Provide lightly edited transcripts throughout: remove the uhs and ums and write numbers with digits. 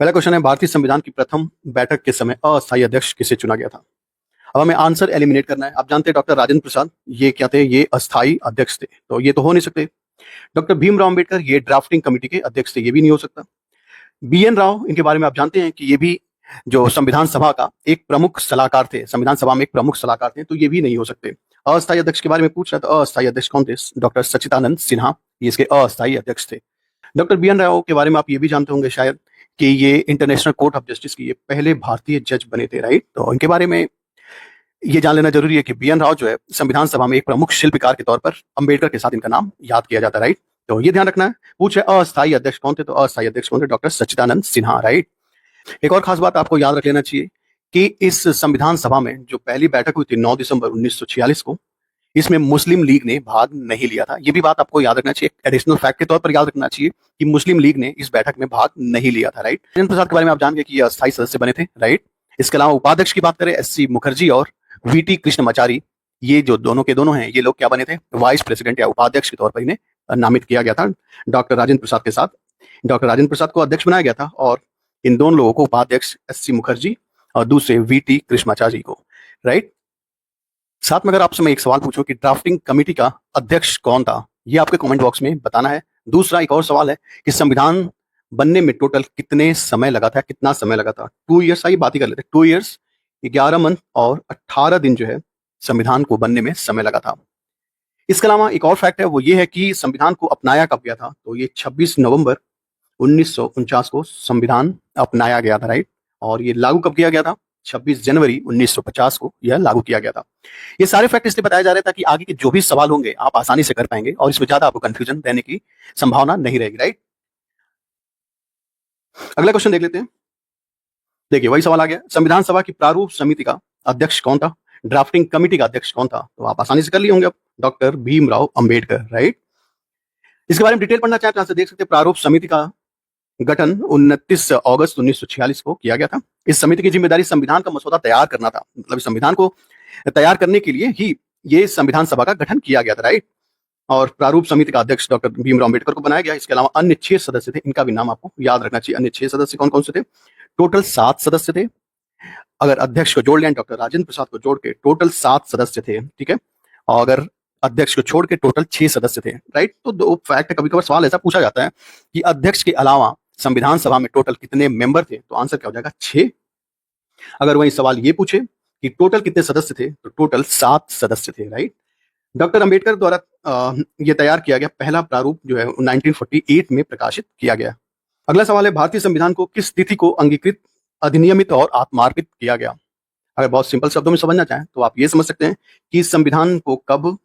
पहला क्वेश्चन है, भारतीय संविधान की प्रथम बैठक के समय अस्थायी अध्यक्ष किसे चुना गया था। अब हमें आंसर एलिमिनेट करना है। आप जानते हैं डॉक्टर राजेंद्र प्रसाद, ये क्या थे, ये अस्थायी अध्यक्ष थे, तो ये तो हो नहीं सकते। डॉक्टर भीमराव अंबेडकर, ये ड्राफ्टिंग कमेटी के अध्यक्ष थे, ये भी नहीं हो सकता। बीएन राव, इनके बारे में आप जानते हैं कि ये भी जो संविधान सभा का एक प्रमुख सलाहकार थे, संविधान सभा में एक प्रमुख सलाहकार थे, तो ये भी नहीं हो सकते। अस्थायी अध्यक्ष के बारे में पूछ रहा था, अस्थायी अध्यक्ष कौन थे? डॉक्टर सच्चिदानंद सिन्हा, ये इसके अस्थायी अध्यक्ष थे। डॉक्टर बीएन राव के बारे में आप ये भी जानते होंगे शायद कि ये इंटरनेशनल कोर्ट ऑफ जस्टिस की ये पहले भारतीय जज बने थे, राइट। तो इनके बारे में ये जान लेना जरूरी है कि बीएन राव जो है संविधान सभा में एक प्रमुख शिल्पकार के तौर पर अंबेडकर के साथ इनका नाम याद किया जाता है, राइट। तो ये ध्यान रखना है। पूछे अस्थायी अध्यक्ष कौन थे, तो अस्थायी अध्यक्ष कौन थे? डॉक्टर सच्चिदानंद सिन्हा, राइट। एक और खास बात आपको याद रख लेना चाहिए कि इस संविधान सभा में जो पहली बैठक हुई थी 9 दिसंबर 1946 को, इसमें मुस्लिम लीग ने भाग नहीं लिया था। ये भी बात आपको याद रखना चाहिए, एडिशनल फैक्ट के तौर पर याद रखना चाहिए कि मुस्लिम लीग ने इस बैठक में भाग नहीं लिया था, राइट। राजेंद्र प्रसाद के बारे में आप जान गए कि ये अस्थायी सदस्य बने थे, राइट। इसके अलावा उपाध्यक्ष की बात करें, एससी मुखर्जी और वीटी कृष्णमाचारी, ये जो दोनों के दोनों हैं, ये लोग क्या बने थे? वाइस प्रेसिडेंट या उपाध्यक्ष के तौर पर इन्हें नामित किया गया था डॉक्टर राजेंद्र प्रसाद के साथ। डॉक्टर राजेंद्र प्रसाद को अध्यक्ष बनाया गया था और इन दोनों लोगों को उपाध्यक्ष एससी मुखर्जी और दूसरे वीटी कृष्णमाचारी को, राइट। साथ में अगर आपसे मैं एक सवाल पूछूं कि ड्राफ्टिंग कमेटी का अध्यक्ष कौन था, ये आपके कमेंट बॉक्स में बताना है। दूसरा एक और सवाल है कि संविधान बनने में टोटल कितने समय लगा था, कितना समय लगा था? 2 ईयर्स, आइए बात ही कर लेते हैं। 2 ईयर्स 11 मंथ और 18 दिन जो है संविधान को बनने में समय लगा था। इसके अलावा एक और फैक्ट है, वो ये है कि संविधान को अपनाया कब गया था, तो ये 26 नवंबर 1949 को संविधान अपनाया गया था, राइट। और ये लागू कब किया गया था? 26 जनवरी 1950 को यह लागू किया गया था। ये सारे फैक्ट इसलिए बताया जा रहा था कि आगे के जो भी सवाल होंगे आप आसानी से कर पाएंगे और इसमें ज्यादा आपको कंफ्यूजन रहने की संभावना नहीं रहेगी, राइट। अगला क्वेश्चन देख लेते हैं। देखिए वही सवाल आ गया, संविधान सभा की प्रारूप समिति का अध्यक्ष कौन था, ड्राफ्टिंग कमेटी का अध्यक्ष कौन था? तो आप आसानी से कर लिए होंगे अब, डॉक्टर भीमराव अंबेडकर, राइट। इसके बारे में डिटेल पढ़ना चाहते हैं, देख सकते हैं। प्रारूप समिति का गठन 29 अगस्त 1946 को किया गया था। इस समिति की जिम्मेदारी संविधान का मसौदा तैयार करना था, मतलब संविधान को तैयार करने के लिए ही ये संविधान सभा का गठन किया गया था, राइट। और प्रारूप समिति का अध्यक्ष डॉक्टर भीमराव अंबेडकर को बनाया गया। इसके अलावा अन्य 6 सदस्य थे, इनका भी नाम आपको याद रखना चाहिए। अन्य 6 सदस्य कौन कौन से थे? टोटल 7 सदस्य थे। अगर अध्यक्ष को जोड़ लें, डॉक्टर राजेंद्र प्रसाद को जोड़ के टोटल 7 सदस्य थे, ठीक है। और अगर अध्यक्ष को छोड़ के टोटल 6 सदस्य थे, राइट। तो दो फैक्ट, कभी कभार सवाल ऐसा पूछा जाता है कि अध्यक्ष के अलावा संविधान सभा में टोटल कितने मेंबर थे, तो आंसर क्या हो जाएगा? 6। अगर वही सवाल ये पूछे कि टोटल कितने सदस्य थे, तो टोटल 7 सदस्य थे, राइट। डॉक्टर अंबेडकर द्वारा यह तैयार किया गया पहला प्रारूप जो है 1948 में प्रकाशित किया गया। अगला सवाल है, भारतीय संविधान को किस तिथि को अंगीकृत, अधिनियमित और आत्मार्पित किया गया? अगर बहुत सिंपल शब्दों में समझना चाहें तो आप ये समझ सकते हैं कि संविधान को कब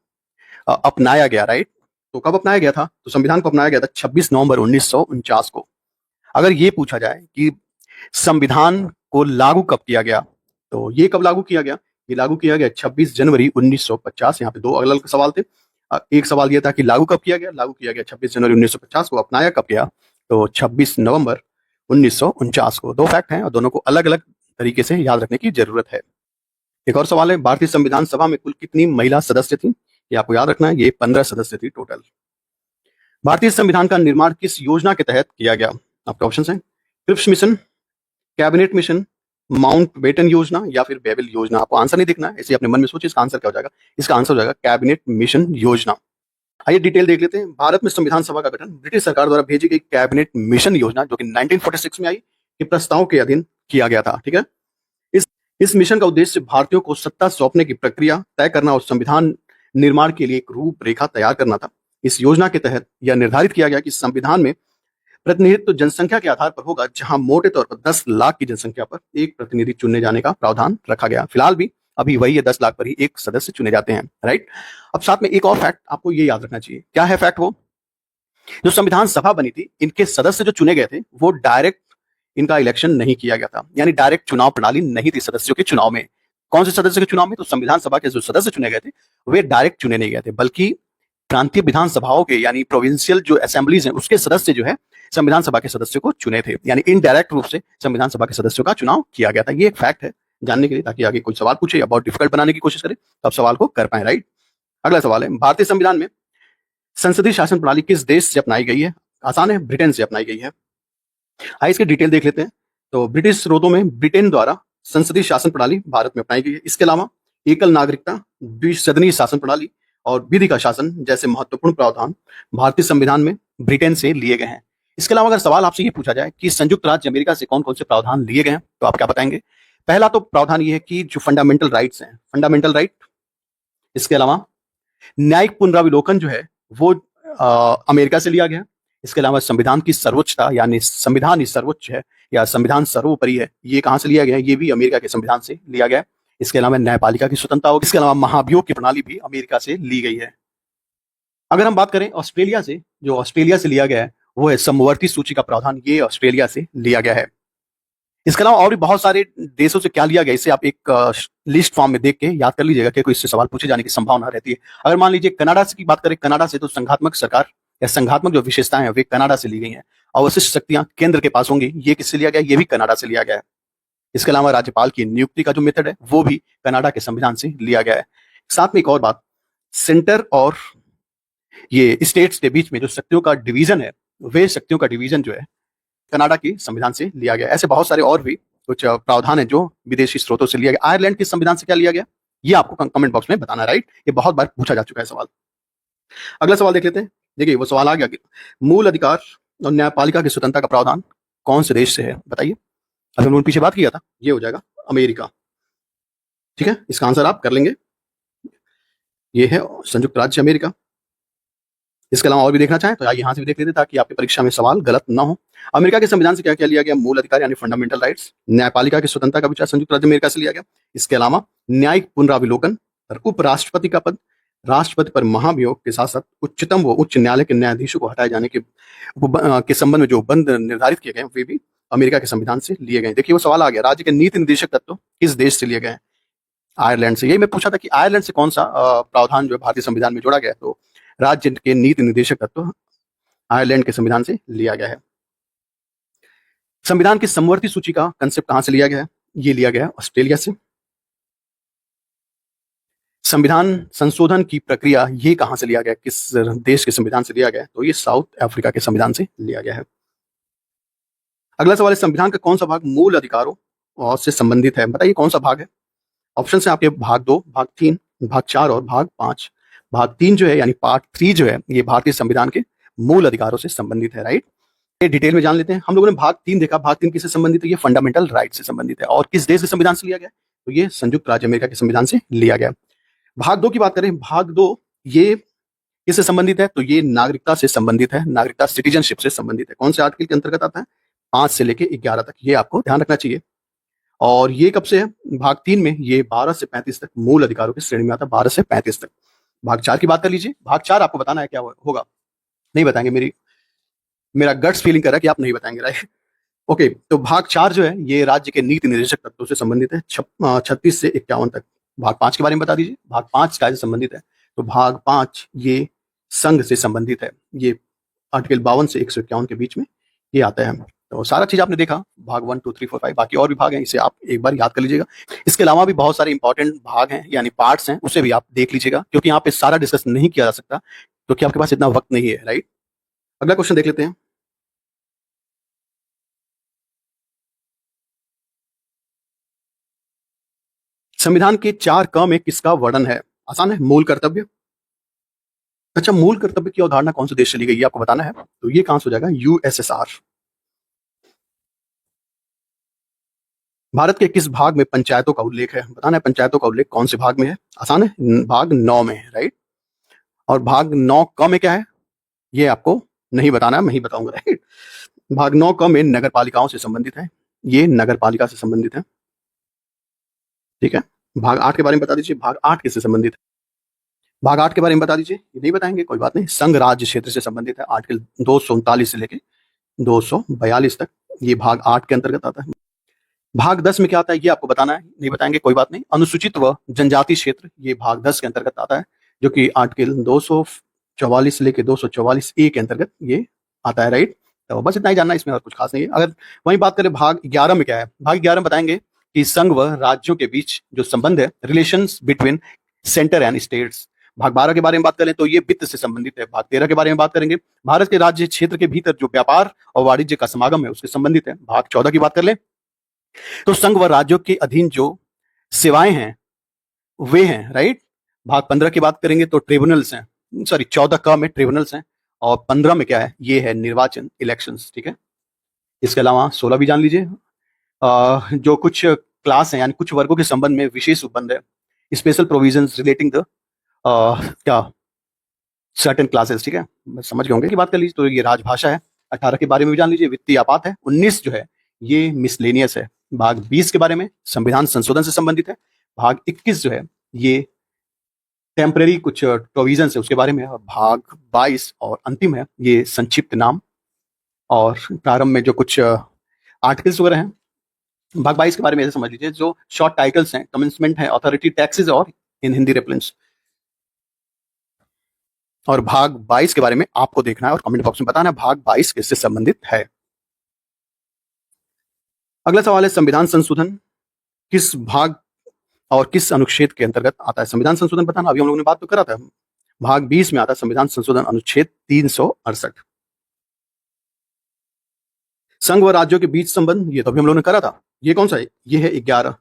अपनाया गया, राइट। तो कब अपनाया गया था? तो संविधान को अपनाया गया था 26 नवंबर 1949 को। अगर ये पूछा जाए कि संविधान को लागू कब किया गया, तो ये कब लागू किया गया? ये लागू किया गया 26 जनवरी 1950। यहाँ पे 2 अलग अलग सवाल थे। एक सवाल ये था कि लागू कब किया गया, लागू किया गया 26 जनवरी 1950 को। अपनाया कब गया? तो 26 नवंबर 1949 को। 2 फैक्ट हैं और दोनों को अलग अलग तरीके से याद रखने की जरूरत है। एक और सवाल है, भारतीय संविधान सभा में कुल कितनी महिला सदस्य थी? ये आपको याद रखना है, ये 15 सदस्य थी टोटल। भारतीय संविधान का निर्माण किस योजना के तहत किया गया? आपके ऑप्शन हैं Cripps mission, cabinet mission, Mountbatten योजना या फिर बेबिल योजना। आपको आंसर नहीं देखना है, ऐसे अपने मन में सोचिए इसका आंसर क्या हो जाएगा। इसका आंसर हो जाएगा कैबिनेट मिशन योजना। आइए डिटेल देख लेते हैं। भारत में संविधान सभा का गठन ब्रिटिश सरकार द्वारा भेजी गई कैबिनेट मिशन योजना, जो कि 1946 में आई, के प्रस्ताव के अधीन किया गया था, ठीक है। इस मिशन का उद्देश्य भारतीयों को सत्ता सौंपने की प्रक्रिया तय करना और संविधान निर्माण के लिए एक रूपरेखा तैयार करना था। इस योजना के तहत यह निर्धारित किया गया कि संविधान में प्रतिनिधित्व जनसंख्या के आधार पर होगा, जहां मोटे तौर पर 10 लाख की जनसंख्या पर एक प्रतिनिधि चुनने जाने का प्रावधान रखा गया। फिलहाल भी अभी वही है, 10 लाख पर ही एक सदस्य चुने जाते हैं, राइट। अब साथ में एक और फैक्ट आपको ये याद रखना चाहिए। क्या है फैक्ट? वो जो संविधान सभा बनी थी, इनके सदस्य जो चुने गए थे वो डायरेक्ट इनका इलेक्शन नहीं किया गया था, यानी डायरेक्ट चुनाव प्रणाली नहीं थी सदस्यों के चुनाव में। कौन से सदस्य के चुनाव में? तो संविधान सभा के जो सदस्य चुने गए थे वे डायरेक्ट चुने नहीं गए थे, बल्कि प्रांतीय विधानसभाओं के यानी प्रोविंशियल जो असेंबलीज हैं उसके सदस्य जो है संविधान सभा के सदस्यों को चुने थे, यानी इनडायरेक्ट रूप से संविधान सभा के सदस्यों का चुनाव किया गया था। ये एक फैक्ट है जानने के लिए, ताकि आगे कोई सवाल पूछे या बहुत डिफिकल्ट बनाने की कोशिश करे तो आप सवाल को कर पाए, राइट। अगला सवाल है, भारतीय संविधान में संसदीय शासन प्रणाली किस देश से अपनाई गई है? आसान है, ब्रिटेन से अपनाई गई है। आइए इसकी डिटेल देख लेते हैं। तो ब्रिटिश स्रोतों में ब्रिटेन द्वारा संसदीय शासन प्रणाली भारत में अपनाई गई है। इसके अलावा एकल नागरिकता, द्विसदनीय शासन प्रणाली और विधि का शासन जैसे महत्वपूर्ण प्रावधान भारतीय संविधान में ब्रिटेन से लिए गए हैं। इसके अलावा अगर सवाल आपसे ये पूछा जाए कि संयुक्त राज्य अमेरिका से कौन कौन से प्रावधान लिए गए हैं, तो आप क्या बताएंगे? पहला तो प्रावधान ये है कि जो फंडामेंटल राइट्स हैं, फंडामेंटल राइट। इसके अलावा न्यायिक पुनराविलोकन जो है वो अमेरिका से लिया गया। इसके अलावा संविधान की सर्वोच्चता, यानी संविधान ही सर्वोच्च है या संविधान सर्वोपरि है, ये कहां से लिया गया है? ये भी अमेरिका के संविधान से लिया गया है। इसके अलावा न्यायपालिका की स्वतंत्रता होगी। इसके अलावा महाभियोग की प्रणाली भी अमेरिका से ली गई है। अगर हम बात करें ऑस्ट्रेलिया से, जो ऑस्ट्रेलिया से लिया गया है वो है समवर्ती सूची का प्रावधान, ये ऑस्ट्रेलिया से लिया गया है। इसके अलावा और भी बहुत सारे देशों से क्या लिया गया, इसे आप एक लिस्ट फॉर्म में देख के याद कर लीजिएगा कि कोई इससे सवाल पूछे जाने की संभावना रहती है। अगर मान लीजिए कनाडा की बात करें, कनाडा से तो संघात्मक सरकार या संघात्मक जो विशेषताएं हैं वे कनाडा से ली गई हैं। अवशिष्ट शक्तियां केंद्र के पास होंगी, ये किससे लिया गया? ये भी कनाडा से लिया गया है। इसके अलावा राज्यपाल की नियुक्ति का जो मेथड है वो भी कनाडा के संविधान से लिया गया है। साथ में एक और बात, सेंटर और ये स्टेट्स के बीच में जो शक्तियों का डिवीजन है, वे शक्तियों का डिवीजन जो है कनाडा के संविधान से लिया गया। ऐसे बहुत सारे और भी कुछ प्रावधान है जो विदेशी स्रोतों से लिया गया। आयरलैंड के संविधान से क्या लिया गया, ये आपको कमेंट बॉक्स में बताना, राइट? ये बहुत बार पूछा जा चुका है सवाल। अगला सवाल देख लेते हैं। देखिए वो सवाल आ गया कि मूल अधिकार और न्यायपालिका की स्वतंत्रता का प्रावधान कौन से देश से है, बताइए। अभी हमने पीछे बात किया था, ये हो जाएगा अमेरिका। ठीक है, इसका आंसर आप कर लेंगे, ये है संयुक्त राज्य अमेरिका। इसके अलावा और भी देखना चाहें तो यहाँ से भी देख लेते ताकि आपकी परीक्षा में सवाल गलत ना हो। अमेरिका के संविधान से क्या क्या लिया गया? मूल अधिकार यानी फंडामेंटल राइट्स, न्यायपालिका की स्वतंत्रता का विचार संयुक्त राज्य अमेरिका से लिया गया। इसके अलावा न्यायिक पुनराविलोकन और उपराष्ट्रपति का पद, राष्ट्रपति पर महाभियोग के साथ साथ उच्चतम व उच्च न्यायालय के न्यायाधीशों को हटाए जाने के संबंध में जो बंद निर्धारित किए गए वे भी अमेरिका के संविधान से लिए गए। देखिए वो सवाल आ गया, राज्य के नीति निर्देशक तत्व किस देश से लिए गए? आयरलैंड से। यही मैं पूछा था कि आयरलैंड से कौन सा प्रावधान जो है भारतीय संविधान में जोड़ा गया है, तो राज्य के नीति निर्देशक तत्व आयरलैंड के संविधान से लिया गया है। संविधान की समवर्ती सूची का कंसेप्ट कहां से लिया गया है? ये लिया गया है ऑस्ट्रेलिया से। संविधान संशोधन की प्रक्रिया ये कहां से लिया गया, किस देश के संविधान से लिया गया है? तो ये साउथ अफ्रीका के संविधान से लिया गया है। अगला सवाल है, संविधान का कौन सा भाग मूल अधिकारों और से संबंधित है? बताइए कौन सा भाग है? ऑप्शन है आपके भाग 2, भाग 3, भाग 4 और भाग 5। भाग 3 जो है यानी पार्ट 3 जो है ये भारतीय संविधान के मूल अधिकारों से संबंधित है, राइट? ये डिटेल में जान लेते हैं। हम लोगों ने भाग 3 देखा, भाग 3 किससे संबंधित है? ये फंडामेंटल राइट से संबंधित है। और किस देश के संविधान से लिया गया? तो ये संयुक्त राज्य अमेरिका के संविधान से लिया गया। भाग 2 की बात करें, भाग 2 ये किससे संबंधित है? तो ये नागरिकता से संबंधित है, नागरिकता सिटीजनशिप से संबंधित है। कौन से आर्टिकल के अंतर्गत आता है? 5 से लेके 11 तक, ये आपको ध्यान रखना चाहिए। और ये कब से है? भाग 3 में ये 12 से 35 तक मूल अधिकारों की श्रेणी में आता है, 12 से 35 तक। भाग 4 की बात कर लीजिए, भाग 4 आपको बताना है क्या होगा? नहीं बताएंगे, मेरा गट्स फीलिंग कर रहा है कि आप नहीं बताएंगे, राइट? ओके, तो भाग 4 जो है ये राज्य के नीति निर्देशक तत्वों से संबंधित है, 36 से 51 तक। भाग 5 के बारे में बता दीजिए, भाग 5 क्या से संबंधित है? तो भाग 5 ये संघ से संबंधित है, ये आर्टिकल 52 से 151 के बीच में ये आता है। तो सारा चीज आपने देखा, भाग 1, 2, 3, 4, 5, बाकी और भी भाग हैं, इसे आप एक बार याद कर लीजिएगा। इसके अलावा भी बहुत सारे इंपॉर्टेंट भाग हैं यानी पार्ट्स हैं, उसे भी आप देख लीजिएगा, क्योंकि यहाँ पे सारा डिस्कस नहीं किया जा सकता क्योंकि आपके पास इतना वक्त नहीं है, राइट? अगला क्वेश्चन देख लेते हैं। संविधान के 4 क में किसका वर्णन है? आसान है, मूल कर्तव्य। अच्छा, मूल कर्तव्य की अवधारणा कौन से देश से ली गई ये आपको बताना है, तो ये कहां से हो जाएगा? यूएसएसआर। भारत के किस भाग में पंचायतों का उल्लेख है? बताना है पंचायतों का उल्लेख कौन से भाग में है। आसान है, भाग 9 में है, राइट? और भाग 9 क में क्या है ये आपको नहीं बताना है, मैं ही बताऊंगा, राइट? भाग 9 क में नगर पालिकाओं से संबंधित है, ये नगर पालिका से संबंधित है, ठीक है? भाग 8 के बारे में बता दीजिए, भाग 8 किससे संबंधित है? भाग 8 के बारे में बता दीजिए, ये नहीं बताएंगे कोई बात नहीं, संघ राज्य क्षेत्र से संबंधित है, आर्टिकल 239 से लेके 242 तक, ये भाग 8 के अंतर्गत आता है। भाग 10 में क्या आता है ये आपको बताना है, नहीं बताएंगे कोई बात नहीं। अनुसूचित व जनजाति क्षेत्र, ये भाग 10 के अंतर्गत आता है, जो कि आर्टिकल 244 से लेके 244 ए के अंतर्गत ये आता है, राइट? तो बस इतना ही जानना, इसमें और कुछ खास नहीं है। अगर वही बात करें भाग 11 में क्या है, भाग 11 में बताएंगे कि संघ व राज्यों के बीच जो संबंध है, relations between centre and states. भाग 12 के बारे में बात करें तो ये वित्त से संबंधित है। भाग 13 के बारे में बात करेंगे, भारत के राज्य क्षेत्र के भीतर जो व्यापार और वाणिज्य का समागम है उसके संबंधित है। भाग 14 की बात कर ले तो संघ व राज्यों के अधीन जो सेवाएं हैं वे हैं, राइट। भाग 15 की बात करेंगे तो ट्रिब्यूनल्स हैं, सॉरी 14 का में ट्रिब्यूनल्स हैं, और 15 में क्या है, ये है निर्वाचन, इलेक्शंस, ठीक है। इसके अलावा 16 भी जान लीजिए। जो कुछ क्लास हैं यानी कुछ वर्गों के संबंध में विशेष उपबंध है, स्पेशल प्रोविजंस रिलेटिंग द क्या सर्टेन क्लासेस, ठीक है, बस समझ गए होंगे की बात कर लीजिए। तो ये राजभाषा है। 18 के बारे में भी जान लीजिए, वित्तीय आपात है। 19 जो है ये मिसलेनियस है। भाग 20 के बारे में संविधान संशोधन से संबंधित है। भाग 21 जो है ये टेम्परेरी कुछ प्रोविजन है उसके बारे में है। भाग 22 और अंतिम है ये संक्षिप्त नाम और प्रारंभ में जो कुछ आर्टिकल्स वगैरह हैं। भाग 22 के बारे में ऐसे समझ लीजिए, जो शॉर्ट टाइटल्स हैं, कमेंसमेंट है, अथॉरिटी, टैक्सेस और इन हिंदी रेफरेंस। और भाग 22 के बारे में आपको देखना है और कमेंट बॉक्स में बताना भाग 22 किससे संबंधित है। अगला सवाल है, संविधान संशोधन किस भाग और किस अनुच्छेद के अंतर्गत आता है? संविधान संशोधन बताना, अभी हम लोगों ने बात तो करा था। भाग 20 में आता है संविधान संशोधन अनुच्छेद 368। संघ व राज्यों के बीच संबंध, ये तो अभी हम लोगों ने करा था। ये कौन सा है? ये है 11।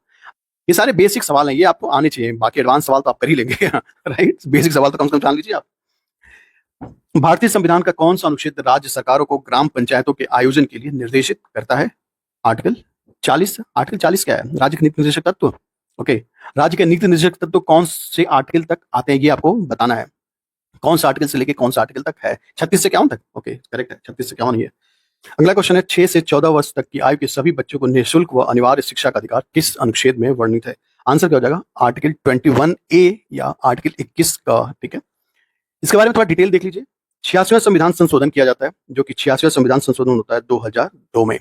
ये सारे बेसिक सवाल हैं, ये आपको आने चाहिए, बाकी एडवांस सवाल तो आप कर ही लेंगे राइट। बेसिक सवाल तो कम से कम जान लीजिए आप। भारतीय संविधान का कौन सा अनुच्छेद राज्य सरकारों को ग्राम पंचायतों के आयोजन के लिए निर्देशित करता है? आर्टिकल 40। आर्टिकल 40 क्या है? राज्य के नीति निर्देशक तत्व। ओके, राज्य के नीति निर्देशक तत्व कौन से आर्टिकल तक आते हैं ये आपको बताना है। कौन सा आर्टिकल से लेके कौन सा आर्टिकल तक है? 36 से 51 तक। ओके, करेक्ट है, 36 से 51 ये। अगला क्वेश्चन है, 6 से 14 वर्ष तक की आयु के सभी बच्चों को निःशुल्क व अनिवार्य शिक्षा का अधिकार किस अनुच्छेद में वर्णित है? आंसर क्या हो जाएगा? आर्टिकल 21A या आर्टिकल 21 का, ठीक है। इसके बारे में थोड़ा डिटेल देख लीजिए। 86वां संविधान संशोधन किया जाता है, जो कि 86वां संविधान संशोधन होता है 2002 में।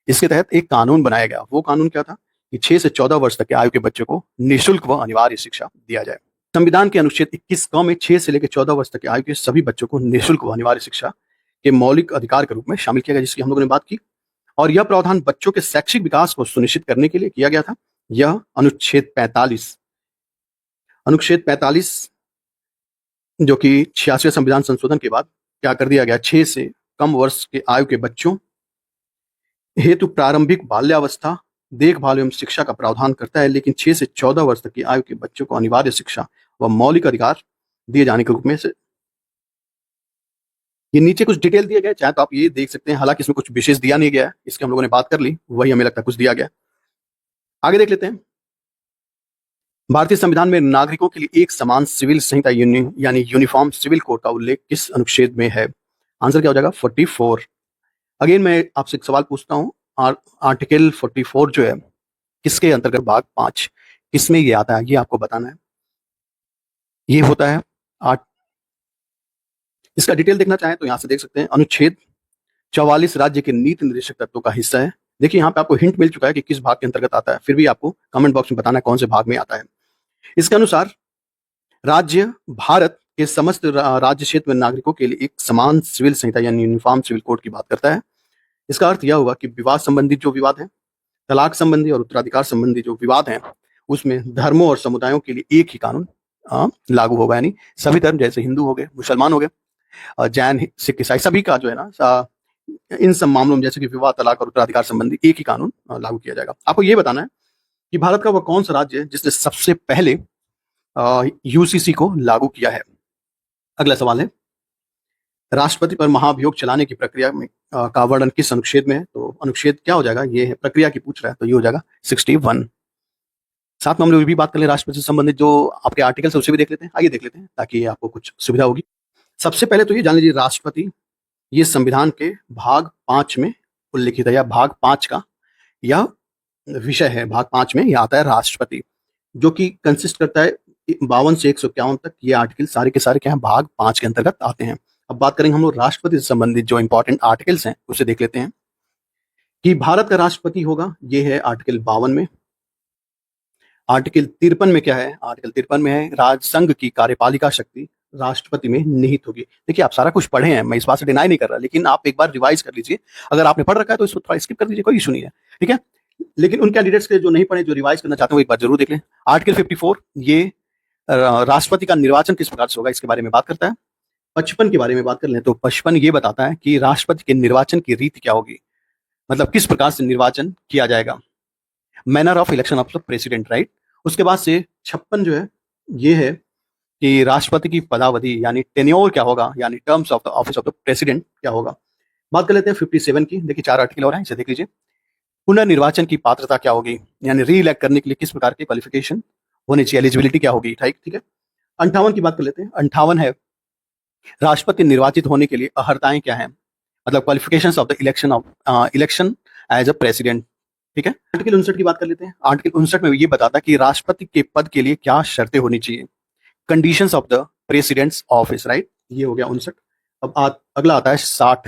इसके तहत एक कानून बनाया गया। वो कानून क्या था कि 6 से 14 वर्ष तक के आयु के बच्चों को निःशुल्क व अनिवार्य शिक्षा दिया जाए। संविधान के अनुच्छेद 21 क में 6 से लेकर 14 वर्ष तक के आयु के सभी बच्चों को निःशुल्क व अनिवार्य शिक्षा के मौलिक अधिकार के रूप में शामिल किया गया, जिसकी हम लोगों ने बात की। और यह प्रावधान बच्चों के शैक्षिक विकास को सुनिश्चित करने के लिए किया गया था। यह अनुच्छेद 45, अनुच्छेद 45 जो कि 86वें संविधान संशोधन के बाद क्या कर दिया गया, 6 से कम वर्ष के आयु के बच्चों हेतु प्रारंभिक बाल्यावस्था देखभाल एवं शिक्षा का प्रावधान करता है, लेकिन 6 से 14 वर्ष तक की आयु के बच्चों को अनिवार्य शिक्षा व मौलिक अधिकार दिए जाने के रूप में से ये नीचे कुछ डिटेल दिया गया, चाहे तो आप ये देख सकते हैं। हालांकि इसमें कुछ विशेष दिया नहीं गया है, इसके हम लोगों ने बात कर ली, वही हमें लगता है कुछ दिया गया। आगे देख लेते हैं। भारतीय संविधान में नागरिकों के लिए एक समान सिविल संहिता यानी यूनिफॉर्म सिविल कोड का उल्लेख किस अनुच्छेद में है? आंसर क्या हो जाएगा? 44। अगेन मैं आपसे एक सवाल पूछता हूँ, आर्टिकल 44 जो है किसके अंतर्गत? भाग 5 किसमें ये आता है, ये आपको बताना है। ये होता है इसका डिटेल देखना चाहें तो यहां से देख सकते हैं। अनुच्छेद 44 राज्य के नीति निर्देशक तत्वों का हिस्सा है। देखिए यहाँ पे आपको हिंट मिल चुका है कि किस भाग के अंतर्गत आता है, फिर भी आपको कमेंट बॉक्स में बताना है कौन से भाग में आता है। इसके अनुसार राज्य भारत के समस्त राज्य क्षेत्र में नागरिकों के लिए एक समान सिविल संहिता यानी यूनिफॉर्म सिविल कोड की बात करता है। इसका अर्थ यह हुआ कि विवाद संबंधी जो विवाद है, तलाक संबंधी और उत्तराधिकार संबंधी जो विवाद हैं, उसमें धर्मों और समुदायों के लिए एक ही कानून लागू होगा। यानी सभी धर्म, जैसे हिंदू हो गए, मुसलमान हो गए, जैन, सिख, ईसाई, सभी का जो है ना इन सब मामलों में जैसे कि विवाह, तलाक और उत्तराधिकार संबंधी एक ही कानून लागू किया जाएगा। आपको ये बताना है कि भारत का वह कौन सा राज्य है जिसने सबसे पहले यूसीसी को लागू किया है। अगला सवाल है, राष्ट्रपति पर महाभियोग चलाने की प्रक्रिया में का वर्णन किस अनुच्छेद में है? तो अनुच्छेद क्या हो जाएगा? ये है प्रक्रिया की पूछ रहा है, तो ये हो जाएगा 61। साथ में हम लोग भी बात कर ले राष्ट्रपति से संबंधित जो आपके आर्टिकल्स है उसे भी देख लेते हैं। आइए देख लेते हैं ताकि आपको कुछ सुविधा होगी। सबसे पहले तो ये जान लीजिए, राष्ट्रपति ये संविधान के भाग 5 में उल्लिखित है, या भाग 5 का यह विषय है। भाग 5 में यह आता है राष्ट्रपति, जो कि कंसिस्ट करता है 52 से 151 तक। ये आर्टिकल सारे के सारे क्या हैं? भाग 5 के अंतर्गत आते हैं। अब बात करेंगे हम लोग राष्ट्रपति से संबंधित जो इंपॉर्टेंट आर्टिकल्स हैं उसे देख लेते हैं कि भारत का राष्ट्रपति होगा, ये है आर्टिकल 52 में। आर्टिकल 53 में क्या है? आर्टिकल 53 में है राजसंघ की कार्यपालिका शक्ति राष्ट्रपति में निहित होगी। देखिए आप सारा कुछ पढ़े हैं, मैं इस बात से डिनाई नहीं कर रहा, लेकिन आप एक बार रिवाइज कर लीजिए। अगर आपने पढ़ रखा है तो इसको थोड़ा स्किप कर दीजिए, कोई इशू नहीं है, ठीक है। लेकिन उन कैंडिडेट्स के जो नहीं पढ़े, जो रिवाइज करना चाहते हैं, वो एक बार जरूर देख लें। आर्टिकल 54 ये राष्ट्रपति का निर्वाचन किस प्रकार से होगा इसके बारे में बात करता है। 55 के बारे में बात कर लें तो 55 ये बताता है कि राष्ट्रपति के निर्वाचन की रीति क्या होगी, मतलब किस प्रकार से निर्वाचन किया जाएगा। Manner of election of the president, right. उसके बाद से 56 जो है ये है कि राष्ट्रपति की पदावधि यानी टेन्योर क्या होगा, यानी terms of the office of the president क्या होगा। बात कर लेते हैं 57 की। देखिए 4 आर्टिकल और हैं, इसे देख लीजिए। पुनर्निर्वाचन की पात्रता क्या होगी, यानी री इलेक्ट करने के लिए किस प्रकार की क्वालिफिकेशन होनी चाहिए, एलिजिबिलिटी क्या होगी, ठीक है। 58 की बात कर लेते हैं। 58 है राष्ट्रपति निर्वाचित होने के लिए अहर्ताएं क्या है, मतलब qualifications of the election as a president, ठीक है। आर्टिकल 59 की बात कर लेते हैं। आर्टिकल 59 में ये बताता है कि राष्ट्रपति के पद के लिए क्या शर्तें होनी चाहिए, conditions of the president's office, right. ये हो गया 59। अब अगला आता है 60,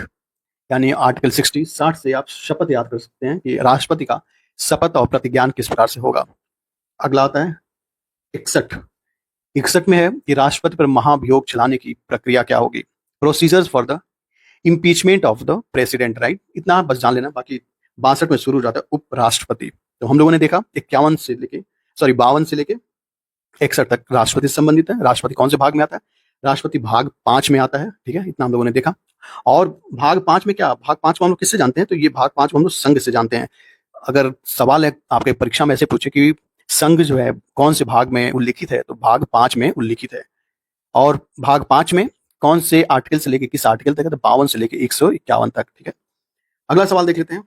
यानी आर्टिकल 60 से आप शपथ याद कर सकते हैं कि राष्ट्रपति का शपथ और प्रतिज्ञान किस प्रकार से होगा। अगला आता है 61 में है कि राष्ट्रपति पर महाभियोग चलाने की प्रक्रिया क्या होगी, procedures for the impeachment of the president, right. इतना बस जान लेना, बाकी 62 में शुरू हो जाता है उपराष्ट्रपति। तो हम लोगों ने देखा 52 से लेके 61 तक राष्ट्रपति से संबंधित है। राष्ट्रपति कौन से भाग में आता है, राष्ट्रपति भाग 5 में आता है, ठीक है। इतना हम लोगों ने देखा। और भाग 5 में क्या, भाग 5 को हम लोग किससे जानते हैं, तो ये भाग 5 को हम लोग संघ से जानते हैं। अगर सवाल है आपके परीक्षा में ऐसे पूछे कि संघ जो है कौन से भाग में उल्लिखित है, तो भाग 5 में उल्लिखित है। और भाग 5 में कौन से आर्टिकल से लेके किस आर्टिकल तक है, तो 52 से लेके 151 तक, ठीक है। अगला सवाल देख लेते हैं।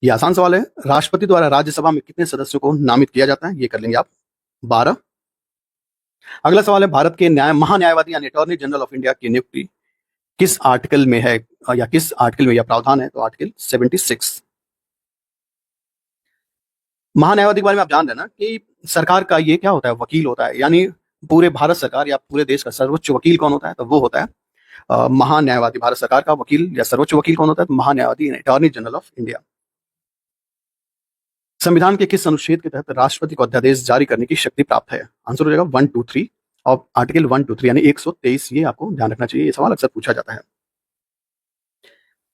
ये आसान सवाल है। राष्ट्रपति द्वारा राज्यसभा में कितने सदस्यों को नामित किया जाता है, ये कर लेंगे आप, 12। अगला सवाल है भारत के महान्यायवादी यानी अटॉर्नी जनरल ऑफ इंडिया की नियुक्ति किस आर्टिकल में है, या किस आर्टिकल में यह प्रावधान है, तो आर्टिकल 76। महान्यायवादी के बारे में आप जान रहे हैं ना कि सरकार का ये क्या होता है, वकील होता है, यानी पूरे भारत सरकार या पूरे देश का सर्वोच्च वकील कौन होता है, तो वो होता है महान्यायवादी। भारत सरकार का वकील या सर्वोच्च वकील कौन होता है, तो महान्यायवादी अटॉर्नी जनरल ऑफ इंडिया। संविधान के किस अनुच्छेद के तहत राष्ट्रपति को अध्यादेश जारी करने की शक्ति प्राप्त है, आंसर हो जाएगा 123 और आर्टिकल 123 यानी 123। ये आपको ध्यान रखना चाहिए, ये सवाल अक्सर पूछा जाता है।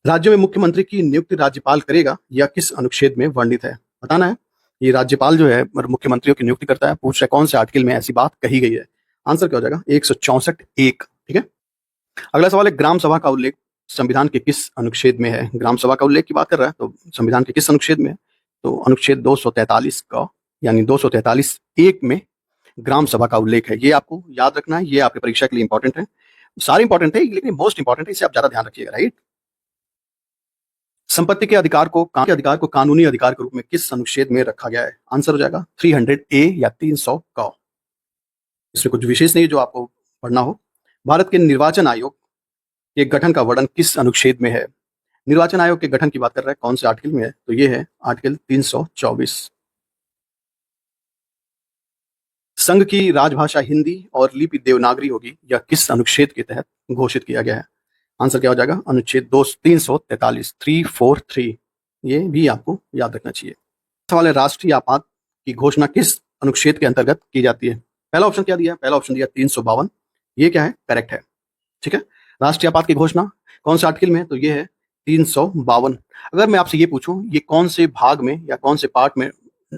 राज्यों में मुख्यमंत्री की नियुक्ति राज्यपाल करेगा या किस अनुच्छेद में वर्णित है, बताना है। ये राज्यपाल जो है मुख्यमंत्रियों की नियुक्ति करता है, पूछ रहा है कौन से आर्टिकल में ऐसी बात कही गई है, आंसर क्या हो जाएगा 164(1), ठीक है। अगला सवाल है ग्राम सभा का उल्लेख संविधान के किस अनुच्छेद में है, ग्राम सभा का उल्लेख की बात कर रहा है, तो संविधान के किस अनुच्छेद में है, तो अनुच्छेद 243 का, यानी 243(1) में ग्राम सभा का उल्लेख है। ये आपको याद रखना है, ये आपकी परीक्षा के लिए इंपॉर्टेंट है। सारे इंपॉर्टेंट है लेकिन मोस्ट इंपॉर्टेंट है, इसे आप ज्यादा ध्यान रखिएगा, राइट। संपत्ति के अधिकार को कानूनी अधिकार के रूप में किस अनुच्छेद में रखा गया है, आंसर हो जाएगा 300A या 300 का। इसमें कुछ विशेष नहीं जो आपको पढ़ना हो। भारत के निर्वाचन आयोग के गठन का वर्णन किस अनुच्छेद में है, निर्वाचन आयोग के गठन की बात कर रहा है, कौन से आर्टिकल में है, तो ये है आर्टिकल 324। संघ की राजभाषा हिंदी और लिपि देवनागरी होगी, यह किस अनुच्छेद के तहत घोषित किया गया है, आंसर क्या हो जाएगा अनुच्छेद 343 343। ये भी आपको याद रखना चाहिए। सवाल है राष्ट्रीय आपात की घोषणा किस अनुच्छेद के अंतर्गत की जाती है, पहला ऑप्शन क्या दिया, पहला ऑप्शन दिया 352। ये क्या है, करेक्ट है, ठीक है। राष्ट्रीय आपात की घोषणा कौन से आर्टिकल में है, तो ये है 352। अगर मैं आपसे ये पूछूं ये कौन से भाग में या कौन से पार्ट में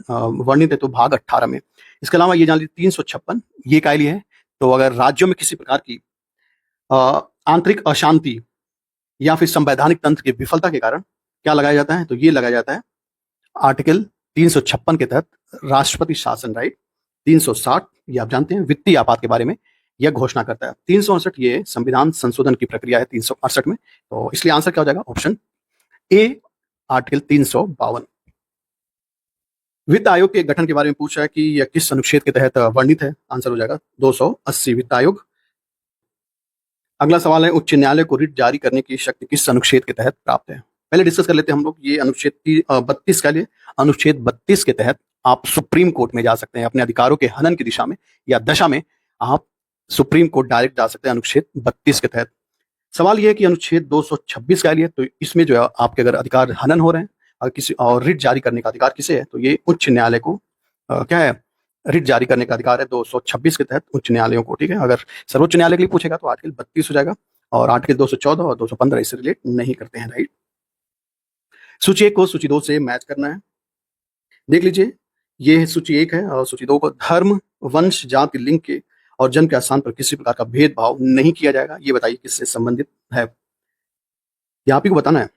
वर्णित है, तो भाग 18 में। इसके अलावा ये जान लीजिए 356 ये काय लिए है, तो अगर राज्यों में किसी प्रकार की आंतरिक अशांति या फिर संवैधानिक तंत्र की विफलता के कारण क्या लगाया जाता है, तो ये लगाया जाता है आर्टिकल 356 के तहत राष्ट्रपति शासन, राइट। 360 ये आप जानते हैं वित्तीय आपात के बारे में यह घोषणा करता है। 368 ये संविधान संशोधन की प्रक्रिया है 368 में, तो इसलिए आंसर क्या हो जाएगा ऑप्शन ए आर्टिकल 352। वित्त आयोग के गठन के बारे में पूछा है कि यह किस अनुच्छेद के तहत वर्णित है, आंसर हो जाएगा 280 वित्त आयोग। अगला सवाल है उच्च न्यायालय को रिट जारी करने की शक्ति किस अनुच्छेद के तहत प्राप्त है, पहले डिस्कस कर लेते हैं हम लोग। ये अनुच्छेद 32 का लिए अनुच्छेद 32 के तहत आप सुप्रीम कोर्ट में जा सकते हैं अपने अधिकारों के हनन की दिशा में या दशा में, आप सुप्रीम कोर्ट डायरेक्ट जा सकते हैं अनुच्छेद 32 के तहत। सवाल यह है कि अनुच्छेद 226 का लिए, तो इसमें जो है आपके अगर अधिकार हनन हो रहे हैं और किसी और रिट जारी करने का अधिकार किसे है, तो ये उच्च न्यायालय को क्या है, रिट जारी करने का अधिकार है 226 के तहत उच्च न्यायालयों को, ठीक है। अगर सर्वोच्च न्यायालय के लिए पूछेगा तो आर्टिकल 32 हो जाएगा, और आर्टिकल 214 और 215 इससे रिलेट नहीं करते हैं, राइट। सूची 1 को सूची 2 से मैच करना है, देख लीजिए। ये सूची 1 है और सूची 2 को धर्म, वंश, जाति, लिंग के और जन्म के स्थान पर किसी प्रकार का भेदभाव नहीं किया जाएगा, ये बताइए किससे संबंधित है। ये आप ही को बताना है,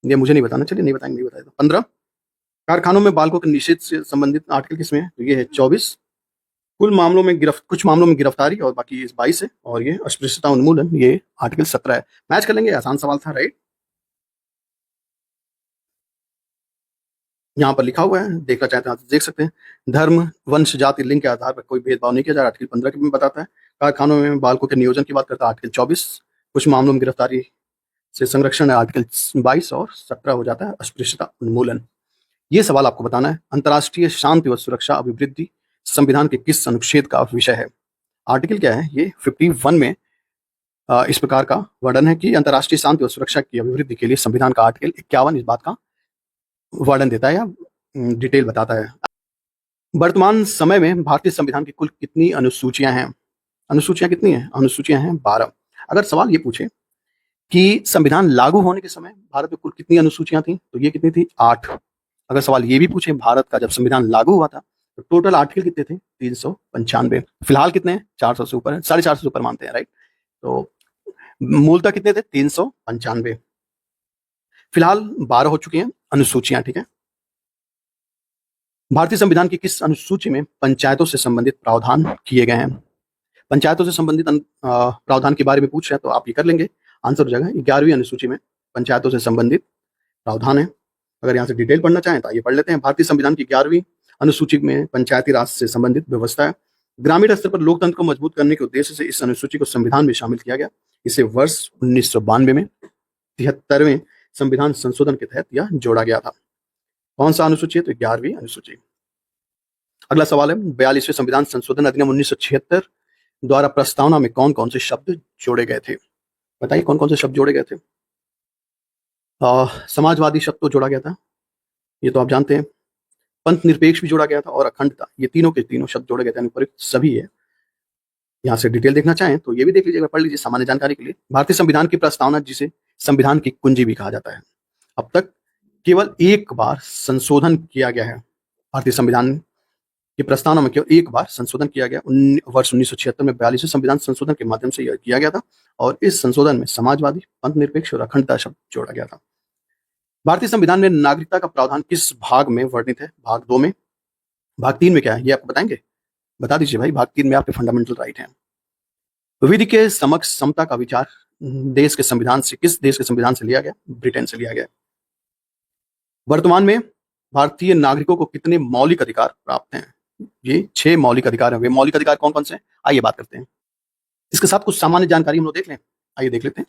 ये मुझे नहीं बताना। चलिए नहीं बताएंगे, नहीं बताया तो। 15, कारखानों में बालकों के निषेध से संबंधित आर्टिकल किसमें है? तो ये है 24। कुछ मामलों में गिरफ्तारी, और बाकी 22 है। और ये अस्पृश्यता उन्मूलन, ये आर्टिकल 17 है। मैच कर लेंगे, आसान सवाल था, राइट। यहाँ पर लिखा हुआ है, देखना चाहते हैं तो देख सकते हैं। धर्म, वंश, जाति, लिंग के आधार पर कोई भेदभाव नहीं किया जा रहा, आर्टिकल 15 में बताता है। कारखानों में बालकों के नियोजन की बात करता है, आर्टिकल 24। कुछ मामलों में गिरफ्तारी से संरक्षण है, आर्टिकल 22। और 17 हो जाता है अस्पृश्यता उन्मूलन। ये सवाल आपको बताना है। अंतर्राष्ट्रीय शांति व सुरक्षा अभिवृद्धि संविधान के किस अनुच्छेद का विषय है? आर्टिकल क्या है? ये 51 में इस प्रकार का वर्णन है कि अंतर्राष्ट्रीय शांति और सुरक्षा की अभिवृद्धि के लिए संविधान का आर्टिकल 51 इस बात का वर्णन देता है, या डिटेल बताता है। वर्तमान समय में भारतीय संविधान की कुल कितनी अनुसूचियां हैं? अनुसूचियां कितनी हैं? अनुसूचियां हैं 12। अगर सवाल ये पूछे कि संविधान लागू होने के समय भारत में कुल कितनी अनुसूचियां थी, तो ये कितनी थी? 8। अगर सवाल ये भी पूछे भारत का जब संविधान लागू हुआ था तो टोटल आर्टिकल कितने थे? 395। फिलहाल कितने हैं? 400 से ऊपर है, 450 से ऊपर मानते हैं, राइट। तो मूलतः कितने थे? 395। फिलहाल 12 हो चुकी हैं अनुसूचियां, ठीक है। भारतीय संविधान की किस अनुसूची में पंचायतों से संबंधित प्रावधान किए गए हैं? पंचायतों से संबंधित प्रावधान के बारे में पूछ रहे हैं तो आप ये कर लेंगे, आंसर हो जाएगा 11वीं अनुसूची में पंचायतों से संबंधित प्रावधान है। अगर यहाँ से डिटेल पढ़ना चाहें तो आइए पढ़ लेते हैं। भारतीय संविधान की 11वीं अनुसूची में पंचायती राज से संबंधित व्यवस्था है। ग्रामीण स्तर पर लोकतंत्र को मजबूत करने के उद्देश्य से इस अनुसूची को संविधान में शामिल किया गया। इसे वर्ष 1992 में 73वें संविधान संशोधन के तहत यह जोड़ा गया था। कौन सा अनुसूची है? तो 11वीं अनुसूची। अगला सवाल है, 42वें संविधान संशोधन अधिनियम 1976 द्वारा प्रस्तावना में कौन कौन से शब्द जोड़े गए थे? बताइए कौन कौन से शब्द जोड़े गए थे? समाजवादी शब्द तो जोड़ा गया था, ये तो आप जानते हैं। पंथ निरपेक्ष भी जोड़ा गया था, और अखंडता, ये तीनों के तीनों शब्द जोड़े गए थे। अनुपयुक्त सभी है। यहाँ से डिटेल देखना चाहें तो ये भी देख लीजिएगा, पढ़ लीजिए सामान्य जानकारी के लिए। भारतीय संविधान की प्रस्तावना, जिसे संविधान की कुंजी भी कहा जाता है, अब तक केवल एक बार संशोधन किया गया है। भारतीय संविधान की प्रस्तावना में केवल एक बार संशोधन किया गया, वर्ष 1976 में 42वें संविधान संशोधन के माध्यम से यह किया गया था। और इस संशोधन में समाजवादी, पंथ निरपेक्ष और अखंडता शब्द जोड़ा गया था। भारतीय संविधान में नागरिकता का प्रावधान किस भाग में वर्णित है? भाग 2 में। भाग 3 में क्या है ये आपको बताएंगे? बता दीजिए भाई। भाग 3 में आपके फंडामेंटल राइट हैं। विधि के समक्ष समता का विचार देश के संविधान से, किस देश के संविधान से लिया गया? ब्रिटेन से लिया गया। वर्तमान में भारतीय नागरिकों को कितने मौलिक अधिकार प्राप्त हैं? ये 6 मौलिक अधिकार हैं। वे मौलिक अधिकार कौन कौन से हैं? आइए बात करते हैं। इसके साथ कुछ सामान्य जानकारी हम लोग देख लें। आइए देख लेते हैं।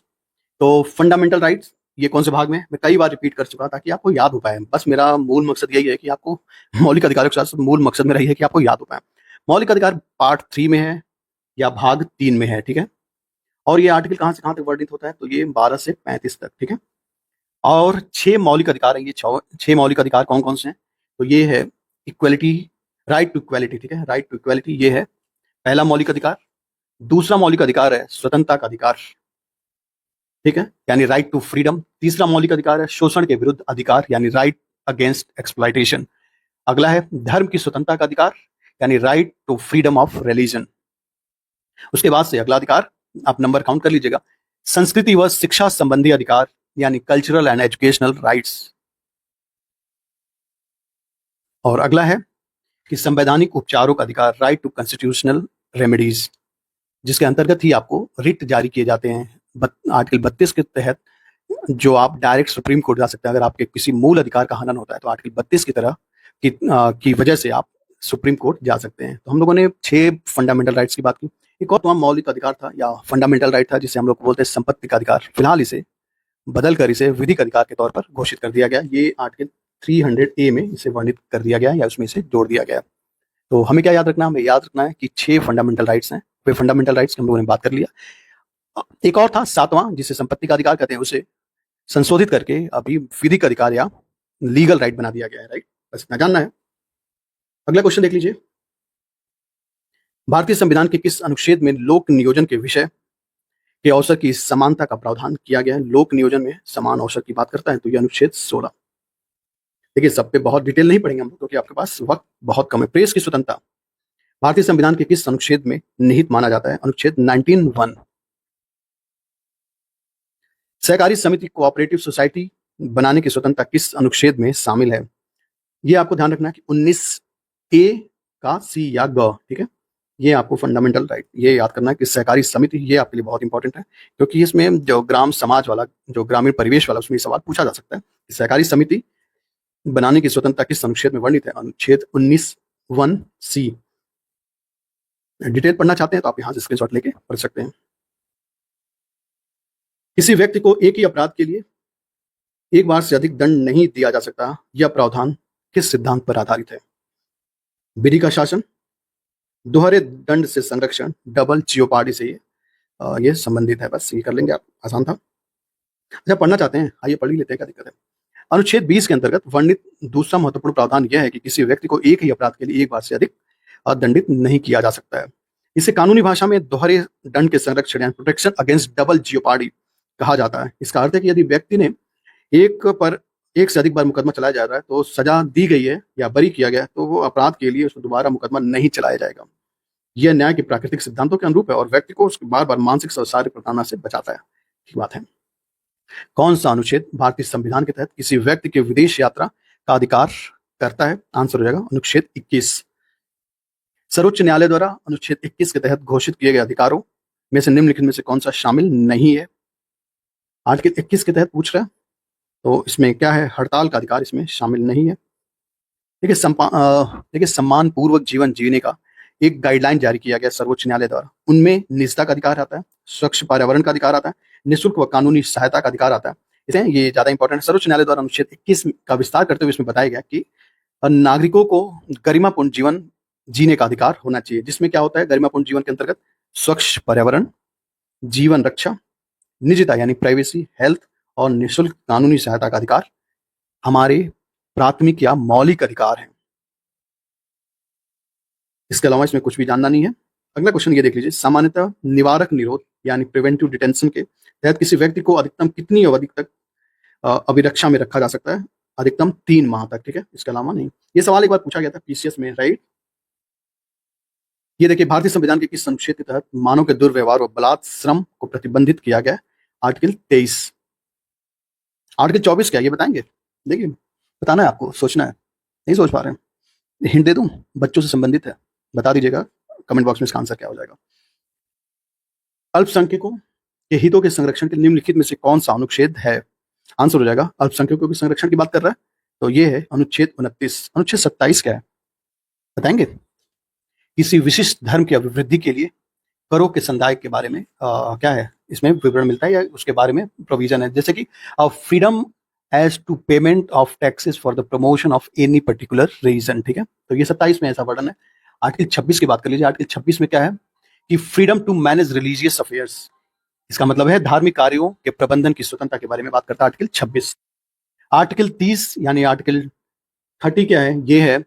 तो फंडामेंटल राइट्स ये कौन से भाग में? मैं कई बार रिपीट कर चुका ताकि आपको याद हो पाए। बस मेरा मूल मकसद यही है कि आपको मौलिक अधिकारों के साथ मूल मकसद मेरा यही है कि आपको याद हो पाए। मौलिक अधिकार पार्ट 3 में है या भाग 3 में है, ठीक है। और ये आर्टिकल कहाँ से कहाँ तक वर्णित होता है? तो ये 12 से 35 तक, ठीक है। और 6 मौलिक अधिकार है। ये 6 मौलिक अधिकार कौन कौन से हैं? तो ये है इक्वलिटी, राइट टू इक्वलिटी, ठीक है। राइट टू इक्वलिटी ये है पहला मौलिक अधिकार। दूसरा मौलिक अधिकार है स्वतंत्रता का अधिकार, ठीक है, यानी राइट टू फ्रीडम। तीसरा मौलिक अधिकार है शोषण के विरुद्ध अधिकार, यानी राइट अगेंस्ट एक्सप्लॉइटेशन। अगला है धर्म की स्वतंत्रता का अधिकार, यानी right to freedom of religion. उसके बाद से अगला अधिकार, आप नंबर काउंट कर लीजिएगा, संस्कृति व शिक्षा संबंधी अधिकार, यानी कल्चरल एंड एजुकेशनल राइट्स। और अगला है कि संवैधानिक उपचारों का अधिकार, राइट टू कॉन्स्टिट्यूशनल रेमेडीज, जिसके अंतर्गत ही आपको रिट जारी किए जाते हैं। आर्टिकल 32 के तहत जो आप डायरेक्ट सुप्रीम कोर्ट जा सकते हैं अगर आपके किसी मूल अधिकार का हनन होता है, तो आर्टिकल 32 की तरह की वजह से आप सुप्रीम कोर्ट जा सकते हैं। तो हम लोगों ने 6 फंडामेंटल राइट्स की बात की। एक और तमाम मौलिक अधिकार था या फंडामेंटल राइट था, जिसे हम लोग बोलते हैं संपत्ति का अधिकार। फिलहाल इसे बदलकर इसे विधिक अधिकार के तौर पर घोषित कर दिया गया। ये आर्टिकल 300A में इसे वर्णित कर दिया गया या उसमें इसे जोड़ दिया गया। तो हमें क्या याद रखना है? हमें याद रखना है कि 6 फंडामेंटल राइट्स हैं। वे फंडामेंटल राइट्स की हम लोगों ने बात कर लिया। एक और था 7वां, जिसे संपत्ति का अधिकार कहते हैं, उसे संशोधित करके अभी विधिक अधिकार या लीगल राइट बना दिया गया है, राइट। बस इतना जानना है। अगला क्वेश्चन देख लीजिए। भारतीय संविधान के किस अनुच्छेद में लोक नियोजन के विषय के अवसर की समानता का प्रावधान किया गया है? लोक नियोजन में समान अवसर की बात करता है, तो यह अनुच्छेद 16। देखिए सब पे बहुत डिटेल नहीं पढ़ेंगे हम लोग क्योंकि आपके पास वक्त बहुत कम है। प्रेस की स्वतंत्रता भारतीय संविधान के किस अनुच्छेद में निहित माना जाता है? अनुच्छेद 19(1). सहकारी समिति कोऑपरेटिव सोसाइटी बनाने की स्वतंत्रता किस अनुच्छेद में शामिल है? ये आपको ध्यान रखना है कि 19A का सी या ग, ठीक है। ये आपको फंडामेंटल राइट ये याद करना है कि सहकारी समिति ये आपके लिए बहुत इंपॉर्टेंट है, क्योंकि इसमें जो ग्राम समाज वाला जो ग्रामीण परिवेश वाला उसमें सवाल पूछा जा सकता है कि सहकारी समिति बनाने की स्वतंत्रता किस अनुच्छेद में वर्णित है? अनुच्छेद 19(1)(c). डिटेल पढ़ना चाहते हैं तो आप यहाँ से स्क्रीनशॉट लेके पढ़ सकते हैं। किसी व्यक्ति को एक ही अपराध के लिए एक बार से अधिक दंड नहीं दिया जा सकता, यह प्रावधान किस सिद्धांत पर आधारित है? विधि का शासन, दोहरे दंड से संरक्षण, डबल जियोपार्डी से ये संबंधित है। बस ये कर लेंगे आप, आसान था। अच्छा पढ़ना चाहते हैं, आइए पढ़ ही लेते हैं, क्या दिक्कत है। अनुच्छेद 20 के अंतर्गत वर्णित दूसरा महत्वपूर्ण प्रावधान यह है कि किसी व्यक्ति को एक ही अपराध के लिए एक बार से अधिक दंडित नहीं किया जा सकता है। इसे कानूनी भाषा में दोहरे दंड के संरक्षण यानी प्रोटेक्शन अगेंस्ट डबल जियोपार्डी कहा जाता है। इसका अर्थ है कि यदि व्यक्ति ने एक से अधिक बार मुकदमा चलाया जा रहा है तो सजा दी गई है या बरी किया गया तो वो अपराध के लिए उसको दोबारा मुकदमा नहीं चलाया जाएगा। यह न्याय के प्राकृतिक सिद्धांतों के अनुरूप है और व्यक्ति को उसके बार बार मानसिक और शारीरिक प्रताड़ना से बचाता है। ठीक बात है। कौन सा अनुच्छेद भारतीय संविधान के तहत किसी व्यक्ति के विदेश यात्रा का अधिकार करता है? आंसर हो जाएगा अनुच्छेद 21। सर्वोच्च न्यायालय द्वारा अनुच्छेद 21 के तहत घोषित किए गए अधिकारों में से निम्नलिखित में से कौन सा शामिल नहीं है? आर्टिकल 21 के तहत पूछ रहा है तो इसमें क्या है? हड़ताल का अधिकार इसमें शामिल नहीं है। देखिए सम्मान पूर्वक जीवन जीने का एक गाइडलाइन जारी किया गया सर्वोच्च न्यायालय द्वारा, उनमें निजता का अधिकार आता है, स्वच्छ पर्यावरण का अधिकार आता है, निःशुल्क व कानूनी सहायता का अधिकार आता है। इसलिए ये ज्यादा इंपॉर्टेंट है। सर्वोच्च न्यायालय द्वारा अनुच्छेद 21 का विस्तार करते हुए इसमें बताया गया कि नागरिकों को गरिमापूर्ण जीवन जीने का अधिकार होना चाहिए, जिसमें क्या होता है? गरिमापूर्ण जीवन के अंतर्गत स्वच्छ पर्यावरण, जीवन रक्षा, निजता यानी प्राइवेसी, हेल्थ और निःशुल्क कानूनी सहायता का अधिकार हमारे प्राथमिक या मौलिक अधिकार हैं। इसके अलावा इसमें कुछ भी जानना नहीं है। अगला क्वेश्चन ये देख लीजिए, सामान्यतः निवारक निरोध यानी प्रिवेंटिव डिटेंशन के तहत किसी व्यक्ति को अधिकतम कितनी अवधि तक अभिरक्षा में रखा जा सकता है? अधिकतम 3 माह तक, ठीक है, इसके अलावा नहीं। ये सवाल एक बार पूछा गया था पीसीएस में, राइट। ये देखिए भारतीय संविधान के किस अनुच्छेद के तहत मानव के दुर्व्यवहार और बलात् श्रम को प्रतिबंधित किया गया? आर्टिकल 23। आर्टिकल 24 क्या ये बताएंगे? देखिए बताना है आपको, सोचना है, नहीं सोच पा रहे हैं, हिंट दे दूं? बच्चों से संबंधित है, बता दीजिएगा कमेंट बॉक्स में इसका आंसर क्या हो जाएगा। अल्पसंख्यकों के हितों के संरक्षण के निम्नलिखित में से कौन सा अनुच्छेद है? आंसर हो जाएगा अल्पसंख्यकों के संरक्षण की बात कर रहा है तो ये है अनुच्छेद 29। अनुच्छेद 27 क्या है बताएंगे? किसी विशिष्ट धर्म की अभिवृद्धि के लिए करों के संदाय के बारे में क्या है इसमें विवरण मिलता है या उसके बारे में प्रोविजन है, जैसे कि freedom as to payment of taxes for the promotion of any particular region, ठीक है। तो ये 27 में ऐसा वर्णन है। आर्टिकल 26 की बात कर लीजिए। आर्टिकल 26 में क्या है कि freedom to manage religious affairs, इसका मतलब है धार्मिक कार्यों के प्रबंधन की स्वतंत्रता के बारे में बात करता है आर्टिकल 26। आर्टिकल 30 यानी आर्टिकल 30 क्या है? ये है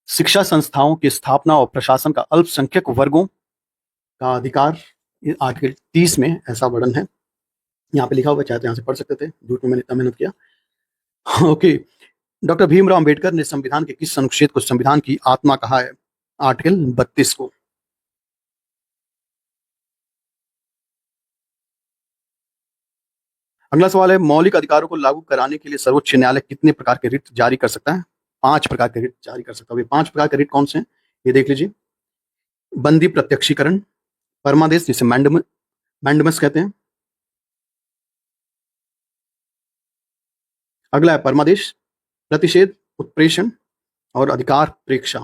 शिक्षा संस्थाओं की स्थापना और प्रशासन का अल्पसंख्यक वर्गों का अधिकार। आर्टिकल 30 में ऐसा वर्णन है, यहाँ पे लिखा हुआ, चाहे तो यहाँ से पढ़ सकते थे, झूठ में मैंने इतना मेहनत किया। ओके। डॉक्टर भीमराव अंबेडकर ने संविधान के किस अनुच्छेद को संविधान की आत्मा कहा है? आर्टिकल 32 को। अगला सवाल है, मौलिक अधिकारों को लागू कराने के लिए सर्वोच्च न्यायालय कितने प्रकार के रिट जारी कर सकता है? 5 प्रकार के रिट जारी कर सकता है। 5 प्रकार के रिट कौन से हैं ये देख लीजिए। बंदी प्रत्यक्षीकरण, परमादेश जिसे मैंडमस कहते हैं। अगला है परमादेश, प्रतिषेध, उत्प्रेषण और अधिकार प्रेक्षा।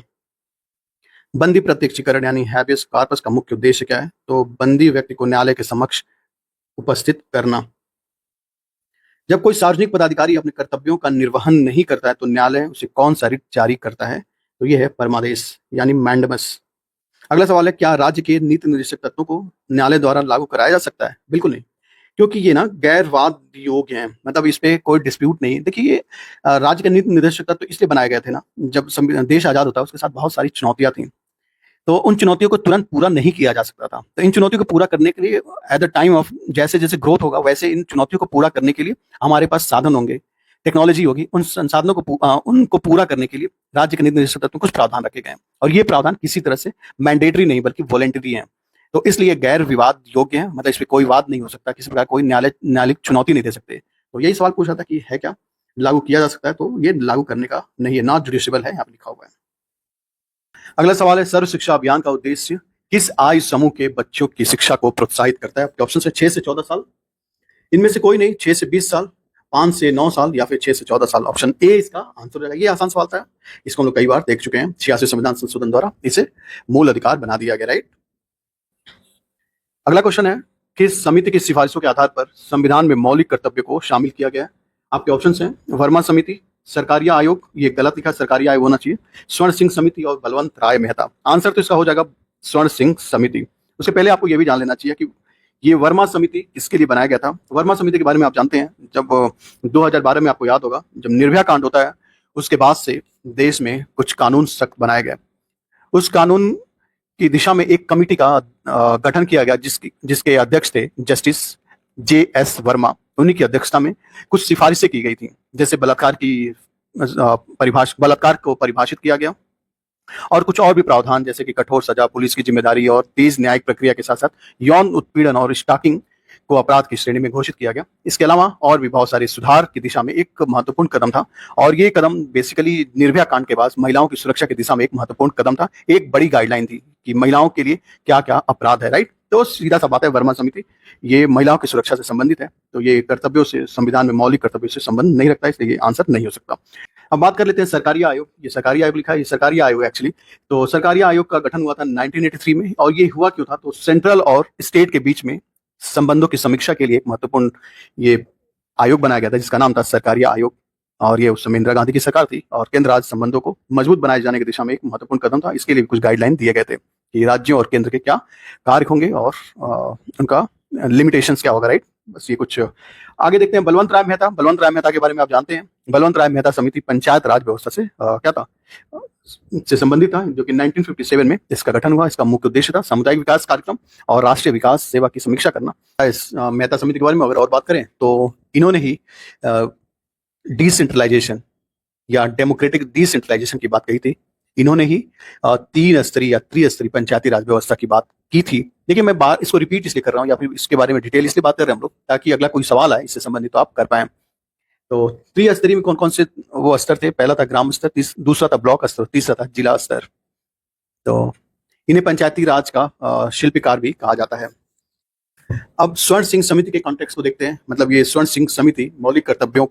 बंदी प्रत्यक्षीकरण यानी हैबियस कॉर्पस का मुख्य उद्देश्य क्या है? तो बंदी व्यक्ति को न्यायालय के समक्ष उपस्थित करना। जब कोई सार्वजनिक पदाधिकारी अपने कर्तव्यों का निर्वहन नहीं करता है तो न्यायालय उसे कौन सा रिट जारी करता है? तो यह है परमादेश यानी मैंडमस। अगला सवाल है, क्या राज्य के नीति निर्देशक तत्वों को न्यायालय द्वारा लागू कराया जा सकता है? बिल्कुल नहीं, क्योंकि ये ना गैरवाद योग्य हैं, मतलब इस पे कोई डिस्प्यूट नहीं। देखिए ये राज्य के नीति निर्देशक तत्व इसलिए बनाए गए थे ना, जब देश आजाद होता है उसके साथ बहुत सारी चुनौतियां थी, तो उन चुनौतियों को तुरंत पूरा नहीं किया जा सकता था। तो इन चुनौतियों को पूरा करने के लिए एट द टाइम ऑफ जैसे जैसे ग्रोथ होगा वैसे इन चुनौतियों को पूरा करने के लिए हमारे पास साधन होंगे, टेक्नोलॉजी होगी, उन संसाधनों को उनको पूरा करने के लिए राज्य के नीति निर्देशक तत्व में कुछ प्रावधान रखे गए हैं और ये प्रावधान किसी तरह से मैंडेटरी नहीं बल्कि वॉलेंटरी हैं। तो इसलिए गैर विवाद योग्य है, मतलब इस पे कोई वाद नहीं हो सकता, किसी प्रकार कोई न्यायालयिक चुनौती नहीं दे सकते। तो यही सवाल पूछा था कि है क्या, लागू किया जा सकता है, तो ये लागू करने का नहीं है, नॉट जुडिशियबल है, यहाँ पे लिखा हुआ है। अगला सवाल है, सर्व शिक्षा अभियान का उद्देश्य किस आयु समूह के बच्चों की शिक्षा को प्रोत्साहित करता है? आपके ऑप्शन है 6 से 14 साल, इनमें से कोई नहीं, 6 से 20 साल, 5 से 9 साल या फिर 6 से 14 साल। ऑप्शन ए इसका आंसर हो जाएगा। ये आसान सवाल था, इसको हम लोग कई बार देख चुके हैं। 86 संविधान संशोधन द्वारा इसे मूल अधिकार बना दिया गया, राइट। अगला क्वेश्चन है, किस समिति की सिफारिशों के आधार पर संविधान में मौलिक कर्तव्य को शामिल किया गया है? आपके ऑप्शन हैं वर्मा समिति, सरकारिया आयोग, ये गलत लिखा, सरकारिया आयोग होना चाहिए, स्वर्ण सिंह समिति और बलवंत राय मेहता। आंसर तो इसका हो जाएगा स्वर्ण सिंह समिति। उससे पहले आपको यह भी जान लेना चाहिए कि ये वर्मा समिति किसके लिए बनाया गया था। वर्मा समिति के बारे में आप जानते हैं, जब 2012 में आपको याद होगा, जब निर्भया कांड होता है, उसके बाद से देश में कुछ कानून सख्त बनाए गए। उस कानून की दिशा में एक कमेटी का गठन किया गया, जिसके अध्यक्ष थे जस्टिस JS वर्मा। उन्हीं की अध्यक्षता में कुछ सिफारिशें की गई थी, जैसे बलात्कार को परिभाषित किया गया, और कुछ और भी प्रावधान, जैसे कि कठोर सजा, पुलिस की जिम्मेदारी और तेज न्यायिक प्रक्रिया के साथ साथ यौन उत्पीड़न और स्टॉकिंग को अपराध की श्रेणी में घोषित किया गया। इसके अलावा और भी बहुत सारे सुधार की दिशा में एक महत्वपूर्ण कदम था, और ये कदम बेसिकली निर्भया कांड के बाद महिलाओं की सुरक्षा की दिशा में एक महत्वपूर्ण कदम था। एक बड़ी गाइडलाइन थी कि महिलाओं के लिए क्या क्या अपराध है, राइट। तो सीधा सा बात है, वर्मा समिति ये महिलाओं की सुरक्षा से संबंधित है, तो ये कर्तव्यों से, संविधान में मौलिक कर्तव्यों से संबंध नहीं रखता, इसलिए ये आंसर नहीं हो सकता। अब बात कर लेते हैं सरकारी आयोग। ये सरकारी आयोग लिखा है, ये सरकारी आयोग एक्चुअली, तो सरकारी आयोग का गठन हुआ था 1983 में, और ये हुआ क्यों था, तो सेंट्रल और स्टेट के बीच में संबंधों की समीक्षा के लिए एक महत्वपूर्ण ये आयोग बनाया गया था, जिसका नाम था सरकारी आयोग। और ये उस समय इंदिरा गांधी की सरकार थी, और केंद्र राज्य संबंधों को मजबूत बनाए जाने की दिशा में एक महत्वपूर्ण कदम था। इसके लिए कुछ गाइडलाइन दिए गए थे कि राज्यों और केंद्र के क्या कार्य होंगे और उनका लिमिटेशंस क्या होगा, राइट। बस ये कुछ आगे देखते हैं। बलवंत राय मेहता, बलवंत राय मेहता के बारे में आप जानते हैं। बलवंत राय मेहता समिति पंचायत राज व्यवस्था से क्या था, से संबंधित था, जो कि 1957 में इसका गठन हुआ। इसका मुख्य उद्देश्य था सामुदायिक विकास कार्यक्रम और राष्ट्रीय विकास सेवा की समीक्षा करना। इस मेहता समिति के बारे में अगर और बात करें, तो इन्होंने ही डिसेंट्रलाइजेशन या डेमोक्रेटिक डिसेंट्रलाइजेशन की बात कही थी। इन्होंने ही 3 स्तरीय या त्रिस्तरीय पंचायती राज व्यवस्था की बात की थी। देखिए, मैं बात इसको रिपीट इसलिए कर रहा हूँ, या फिर इसके बारे में डिटेल इसलिए बात कर रहे हैं हम लोग, ताकि अगला कोई सवाल आए इससे संबंधित तो आप कर पाए। तो त्रिस्तरीय में कौन कौन से वो स्तर थे? पहला था ग्राम स्तर, दूसरा था ब्लॉक स्तर, तीसरा था जिला स्तर। तो इन्हें पंचायती राज का शिल्पकार भी कहा जाता है। अब स्वर्ण सिंह समिति के कॉन्टेक्स्ट को देखते हैं। मतलब ये स्वर्ण सिंह समिति मौलिक कर्तव्यों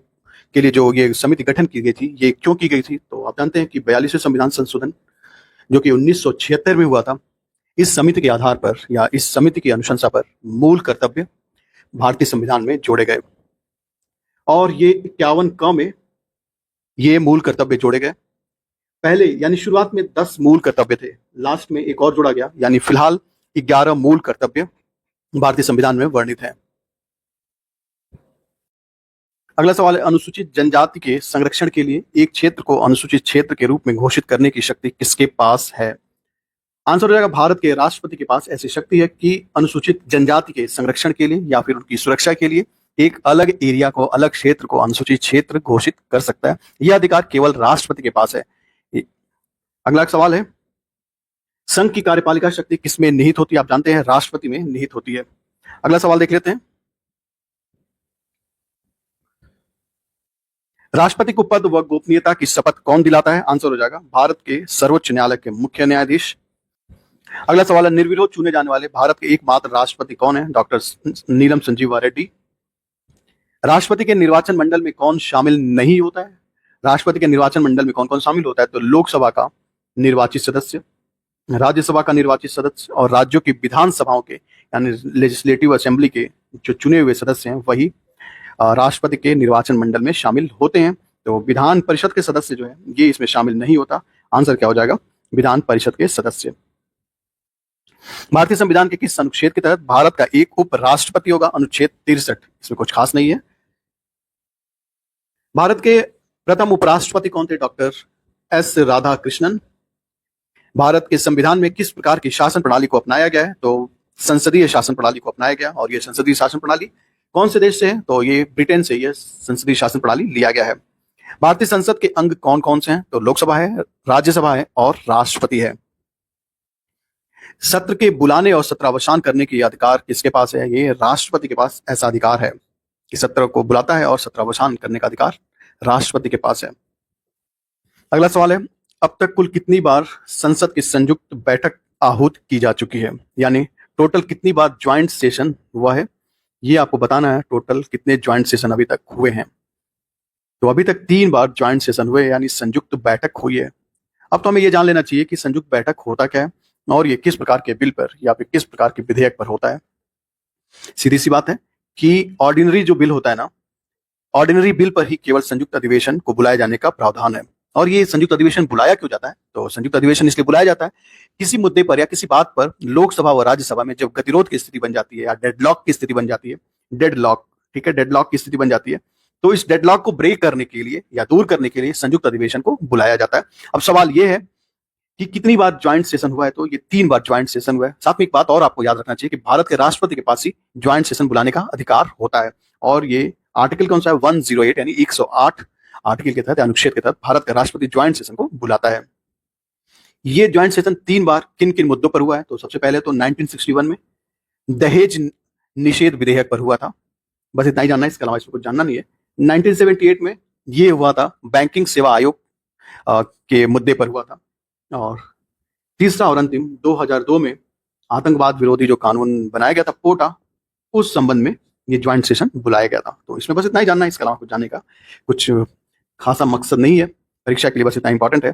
के लिए जो ये समिति गठन की गई थी, ये क्यों की गई थी? तो आप जानते हैं कि 42वें संविधान संशोधन जो कि 1976 में हुआ था, इस समिति के आधार पर या इस समिति की अनुशंसा पर मूल कर्तव्य भारतीय संविधान में जोड़े गए, और ये 51 क में ये मूल कर्तव्य जोड़े गए। पहले यानी शुरुआत में 10 मूल कर्तव्य थे, लास्ट में एक और जोड़ा गया, यानी फिलहाल 11 मूल कर्तव्य भारतीय संविधान में वर्णित है। अगला सवाल है, अनुसूचित जनजाति के संरक्षण के लिए एक क्षेत्र को अनुसूचित क्षेत्र के रूप में घोषित करने की शक्ति किसके पास है? आंसर हो जाएगा भारत के राष्ट्रपति के पास ऐसी शक्ति है कि अनुसूचित जनजाति के संरक्षण के लिए या फिर उनकी सुरक्षा के लिए एक अलग एरिया को, अलग क्षेत्र को अनुसूचित क्षेत्र घोषित कर सकता है। यह अधिकार केवल राष्ट्रपति के पास है। अगला सवाल है, संघ की कार्यपालिका शक्ति किसमें निहित होती है? आप जानते हैं राष्ट्रपति में निहित होती है। अगला सवाल देख लेते हैं, राष्ट्रपति को पद व गोपनीयता की शपथ कौन दिलाता है? आंसर हो जाएगा भारत के सर्वोच्च न्यायालय के मुख्य न्यायाधीश। अगला सवाल है, निर्विरोध चुने जाने वाले भारत के एकमात्र राष्ट्रपति कौन है? डॉक्टर नीलम संजीवा रेड्डी। राष्ट्रपति के निर्वाचन मंडल में कौन शामिल नहीं होता है? राष्ट्रपति के निर्वाचन मंडल में कौन कौन शामिल होता है? तो लोकसभा का निर्वाचित सदस्य, राज्यसभा का निर्वाचित सदस्य, और राज्यों की विधानसभाओं के यानी लेजिस्लेटिव असेंबली के जो चुने हुए सदस्य हैं, वही राष्ट्रपति के निर्वाचन मंडल में शामिल होते हैं। तो विधान परिषद के सदस्य जो है ये इसमें शामिल नहीं होता। आंसर क्या हो जाएगा? विधान परिषद के सदस्य। भारतीय संविधान के किस अनुच्छेद के तहत भारत का एक उपराष्ट्रपति होगा? अनुच्छेद 63। इसमें कुछ खास नहीं है। भारत के प्रथम उपराष्ट्रपति कौन थे? Doctor S Radhakrishnan. भारत के संविधान में किस प्रकार की शासन प्रणाली को अपनाया गया है? तो संसदीय शासन प्रणाली को अपनाया गया, और ये संसदीय शासन प्रणाली कौन से देश से है? तो ये ब्रिटेन से ये संसदीय शासन प्रणाली लिया गया है। भारतीय संसद के अंग कौन कौन से हैं? तो लोकसभा है, राज्यसभा है और राष्ट्रपति है। सत्र के बुलाने और सत्रावसान करने की अधिकार किसके पास है? ये राष्ट्रपति के पास ऐसा अधिकार है कि सत्र को बुलाता है और सत्रावसान करने का अधिकार राष्ट्रपति के पास है। अगला सवाल है, अब तक कुल कितनी बार संसद की संयुक्त बैठक आहूत की जा चुकी है? यानी टोटल कितनी बार ज्वाइंट सेशन हुआ है, ये आपको बताना है। टोटल कितने ज्वाइंट सेशन अभी तक हुए हैं? तो अभी तक 3 बार ज्वाइंट सेशन हुए, यानी संयुक्त बैठक हुई है। अब तो हमें ये जान लेना चाहिए कि संयुक्त बैठक होता क्या है और ये किस प्रकार के बिल पर या फिर किस प्रकार के विधेयक पर होता है। सीधी सी बात है कि ऑर्डिनरी जो बिल होता है ना, ऑर्डिनरी बिल पर ही केवल संयुक्त अधिवेशन को बुलाए जाने का प्रावधान है। और ये संयुक्त अधिवेशन बुलाया क्यों जाता है? तो संयुक्त अधिवेशन इसलिए बुलाया जाता है किसी मुद्दे पर या किसी बात पर लोकसभा व राज्यसभा में जब गतिरोध की स्थिति बन जाती है या डेडलॉक की स्थिति बन जाती है, डेडलॉक, ठीक है, डेडलॉक की स्थिति बन जाती है, तो इस डेडलॉक को ब्रेक करने के लिए या दूर करने के लिए संयुक्त अधिवेशन को बुलाया जाता है। अब सवाल यह है कि कितनी बार ज्वाइंट सेशन हुआ है? तो ये 3 बार ज्वाइंट सेशन हुआ है। साथ में एक बात और आपको याद रखना चाहिए कि भारत के राष्ट्रपति के पास ही ज्वाइंट सेशन बुलाने का अधिकार होता है। और ये आर्टिकल कौन सा है? 108 यानी 108 आर्टिकल के तहत, अनुच्छेद के तहत भारत का राष्ट्रपति ज्वाइंट सेशन को बुलाता है। ये ज्वाइंट सेशन 3 बार किन किन मुद्दों पर हुआ है? तो सबसे पहले तो 1961 में दहेज निषेध विधेयक पर हुआ था। बस इतना ही जानना है, इसके अलावा इसमें कुछ जानना नहीं है। 1978 में ये हुआ था बैंकिंग सेवा आयोग के मुद्दे पर हुआ था। और तीसरा और अंतिम 2002 में आतंकवाद विरोधी जो कानून बनाया गया था, पोटा, उस संबंध में ये ज्वाइंट सेशन बुलाया गया था। तो इसमें बस इतना ही जानना है, इसके अलावा कुछ जानने का कुछ खासा मकसद नहीं है। परीक्षा के लिए बस इतना इंपॉर्टेंट है।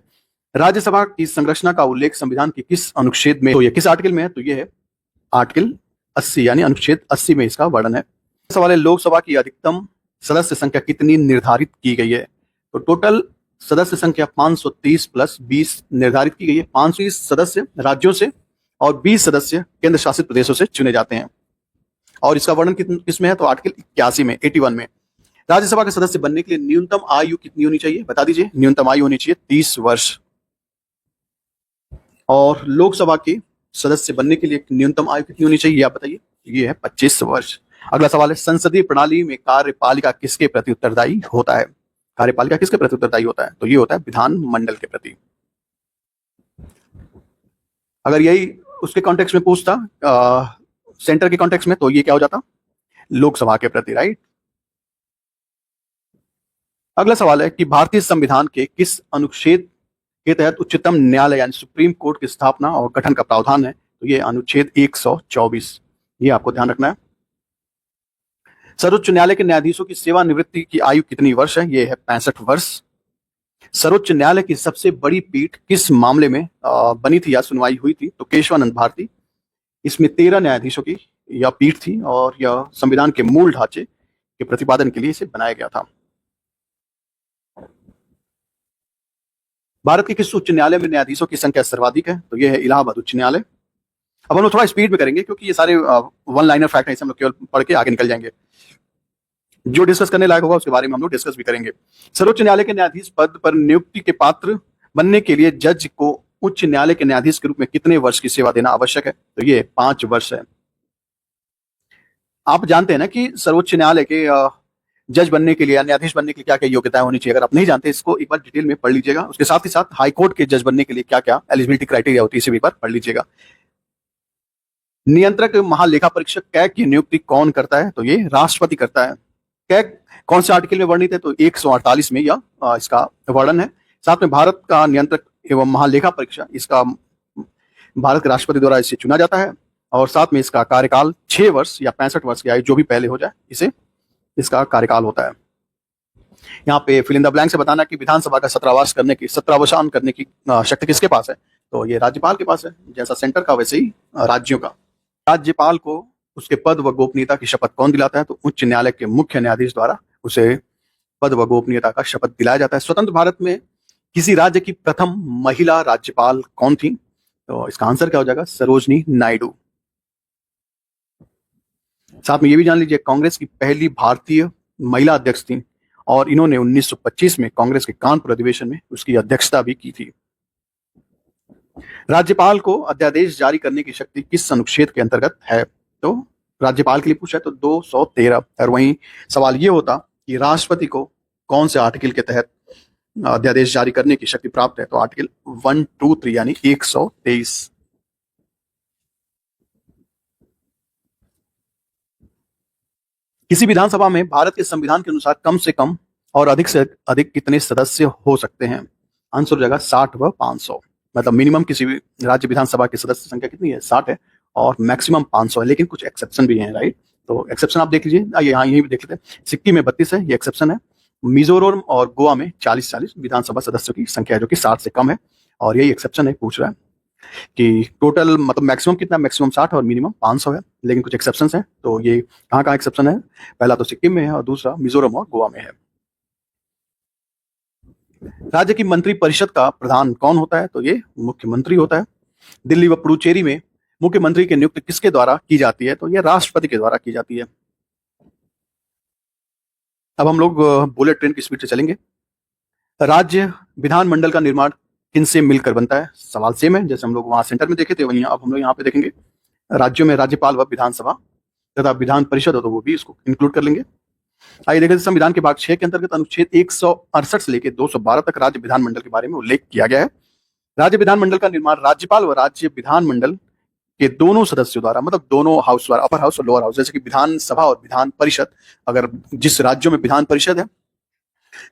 राज्यसभा की संरचना का उल्लेख संविधान के किस अनुच्छेद में, तो ये किस आर्टिकल में है? तो ये है आर्टिकल 80 यानी अनुच्छेद 80 में इसका वर्णन है। सवाल है, लोकसभा की अधिकतम सदस्य संख्या कितनी निर्धारित की गई है? तो टोटल सदस्य संख्या 530 प्लस 20 निर्धारित की गई है। 520 सदस्य राज्यों से और 20 सदस्य केंद्र शासित प्रदेशों से चुने जाते हैं। और इसका वर्णन किसमें है? तो आर्टिकल 81 में, 81 में। राज्यसभा के सदस्य बनने के लिए न्यूनतम आयु कितनी होनी चाहिए? बता दीजिए। न्यूनतम आयु होनी चाहिए 30 वर्ष। और लोकसभा के सदस्य बनने के लिए न्यूनतम आयु कितनी होनी चाहिए, आप बताइए। ये है 25 वर्ष। अगला सवाल है, संसदीय प्रणाली में कार्यपालिका किसके प्रति उत्तरदायी होता है? कार्यपालिका किसके प्रति उत्तरदायी होता है? तो ये होता है विधानमंडल के प्रति। अगर यही उसके कॉन्टेक्स्ट में पूछता, सेंटर के कॉन्टेक्स्ट में, तो ये क्या हो जाता? लोकसभा के प्रति, राइट। अगला सवाल है कि भारतीय संविधान के किस अनुच्छेद के तहत उच्चतम न्यायालय यानी सुप्रीम कोर्ट की स्थापना और गठन का प्रावधान है? तो ये अनुच्छेद 124, ये आपको ध्यान रखना है। सर्वोच्च न्यायालय के न्यायाधीशों की सेवानिवृत्ति की आयु कितनी वर्ष है? ये है 65 वर्ष। सर्वोच्च न्यायालय की सबसे बड़ी पीठ किस मामले में बनी थी या सुनवाई हुई थी? तो केशवानंद भारती। इसमें 13 न्यायाधीशों की यह पीठ थी और यह संविधान के मूल ढांचे के प्रतिपादन के लिए इसे बनाया गया था। भारत के किस उच्च न्यायालय में न्यायाधीशों की संख्या सर्वाधिक है? तो यह है इलाहाबाद उच्च न्यायालय। अब हम लोग थोड़ा स्पीड में करेंगे क्योंकि ये सारे वन लाइनर फैक्ट हैं, इसे हम लोग केवल पढ़ के आगे निकल जाएंगे। जो डिस्कस करने लायक होगा उसके बारे में हम लोग डिस्कस भी करेंगे। सर्वोच्च न्यायालय के न्यायाधीश पद पर नियुक्ति के पात्र बनने के लिए जज को उच्च न्यायालय के न्यायाधीश के रूप में कितने वर्ष की सेवा देना आवश्यक है? तो ये 5 वर्ष है। आप जानते हैं ना कि सर्वोच्च न्यायालय के जज बनने के लिए या न्यायाधीश बनने के लिए क्या क्या योग्यताएं होनी चाहिए। अगर आप नहीं जानते, इसको एक बार डिटेल में पढ़ लीजिएगा। उसके साथ ही साथ हाई कोर्ट के जज बनने के लिए क्या क्या एलिजिबिलिटी क्राइटेरिया होती है, इसे भी एक बार पढ़ लीजिएगा। नियंत्रक महालेखा परीक्षक कैग की नियुक्ति कौन करता है? तो ये राष्ट्रपति करता है। कैग कौन से आर्टिकल में वर्णित है? तो 148 में यह इसका वर्णन है। साथ में भारत का नियंत्रक एवं महालेखा परीक्षक, इसका भारत के राष्ट्रपति द्वारा इसे चुना जाता है। और साथ में इसका कार्यकाल 6 वर्ष या 65 वर्ष की आयु, जो भी पहले हो जाए, इसका कार्यकाल होता है। यहाँ पे फिल इन द ब्लैंक से बताना कि विधानसभा का सत्रावसान करने की शक्ति किसके पास है? तो ये राज्यपाल के पास है। जैसा सेंटर का वैसे ही राज्यों का। राज्यपाल को उसके पद व गोपनीयता की शपथ कौन दिलाता है? तो उच्च न्यायालय के मुख्य न्यायाधीश द्वारा उसे पद व गोपनीयता का शपथ दिलाया जाता है। स्वतंत्र भारत में किसी राज्य की प्रथम महिला राज्यपाल कौन थी? तो इसका आंसर क्या हो जाएगा? सरोजनी नायडू। साथ में ये भी जान लीजिए, कांग्रेस की पहली भारतीय महिला अध्यक्ष थी और इन्होंने 1925 में कांग्रेस के कानपुर अधिवेशन में उसकी अध्यक्षता भी की थी। राज्यपाल को अध्यादेश जारी करने की शक्ति किस अनुच्छेद के अंतर्गत है? तो राज्यपाल के लिए पूछा है तो 213। और वहीं सवाल ये होता कि राष्ट्रपति को कौन से आर्टिकल के तहत अध्यादेश जारी करने की शक्ति प्राप्त है? तो आर्टिकल 123 यानी 123। किसी विधानसभा में भारत के संविधान के अनुसार कम से कम और अधिक से अधिक कितने सदस्य हो सकते हैं? आंसर हो जाएगा 60 व 500। मतलब मिनिमम किसी भी राज्य विधानसभा की सदस्य संख्या कितनी है? 60 है और मैक्सिमम 500 है, लेकिन कुछ एक्सेप्शन भी हैं, राइट? तो एक्सेप्शन आप देख लीजिए, आइए यहाँ यही भी देख लेते हैं। सिक्किम में 32 है, ये एक्सेप्शन है। मिजोरम और गोवा में 40 विधानसभा सदस्यों की संख्या है, जो कि 60 से कम है, और यही एक्सेप्शन है। पूछ रहा है कि टोटल मतलब मैक्सिमम कितना? मैक्सिमम 60 और मिनिमम 500 है, लेकिन कुछ एक्सेप्शंस हैं। तो ये कहाँ कहाँ एक्सेप्शन है? पहला तो सिक्किम में है और दूसरा मिजोरम और गोवा में है। राज्य की मंत्री परिषद का प्रधान कौन होता है? तो ये मुख्यमंत्री होता है। दिल्ली व पुडुचेरी में मुख्यमंत्री की नियुक्ति किसके द्वारा की जाती है? तो ये राष्ट्रपति के द्वारा की जाती है। अब हम लोग बुलेट ट्रेन की स्पीड से चलेंगे। राज्य विधानमंडल का निर्माण किनसे मिलकर बनता है? सवाल सेम है, जैसे हम लोग वहां सेंटर में देखे थे वहीं अब हम लोग यहाँ पे देखेंगे। राज्यों में राज्यपाल व विधानसभा तथा विधान परिषद हो तो वो भी इसको इंक्लूड कर लेंगे। आइए देखें, संविधान के भाग 6 के अंतर्गत अनुच्छेद 168 से लेकर 212 तक राज्य विधानमंडल के बारे में उल्लेख किया गया है। राज्य विधानमंडल का निर्माण राज्यपाल व राज्य विधानमंडल के दोनों सदस्यों द्वारा, मतलब दोनों हाउस द्वारा, अपर हाउस और लोअर हाउस, जैसे कि विधानसभा और विधान परिषद, अगर जिस राज्यों में विधान परिषद है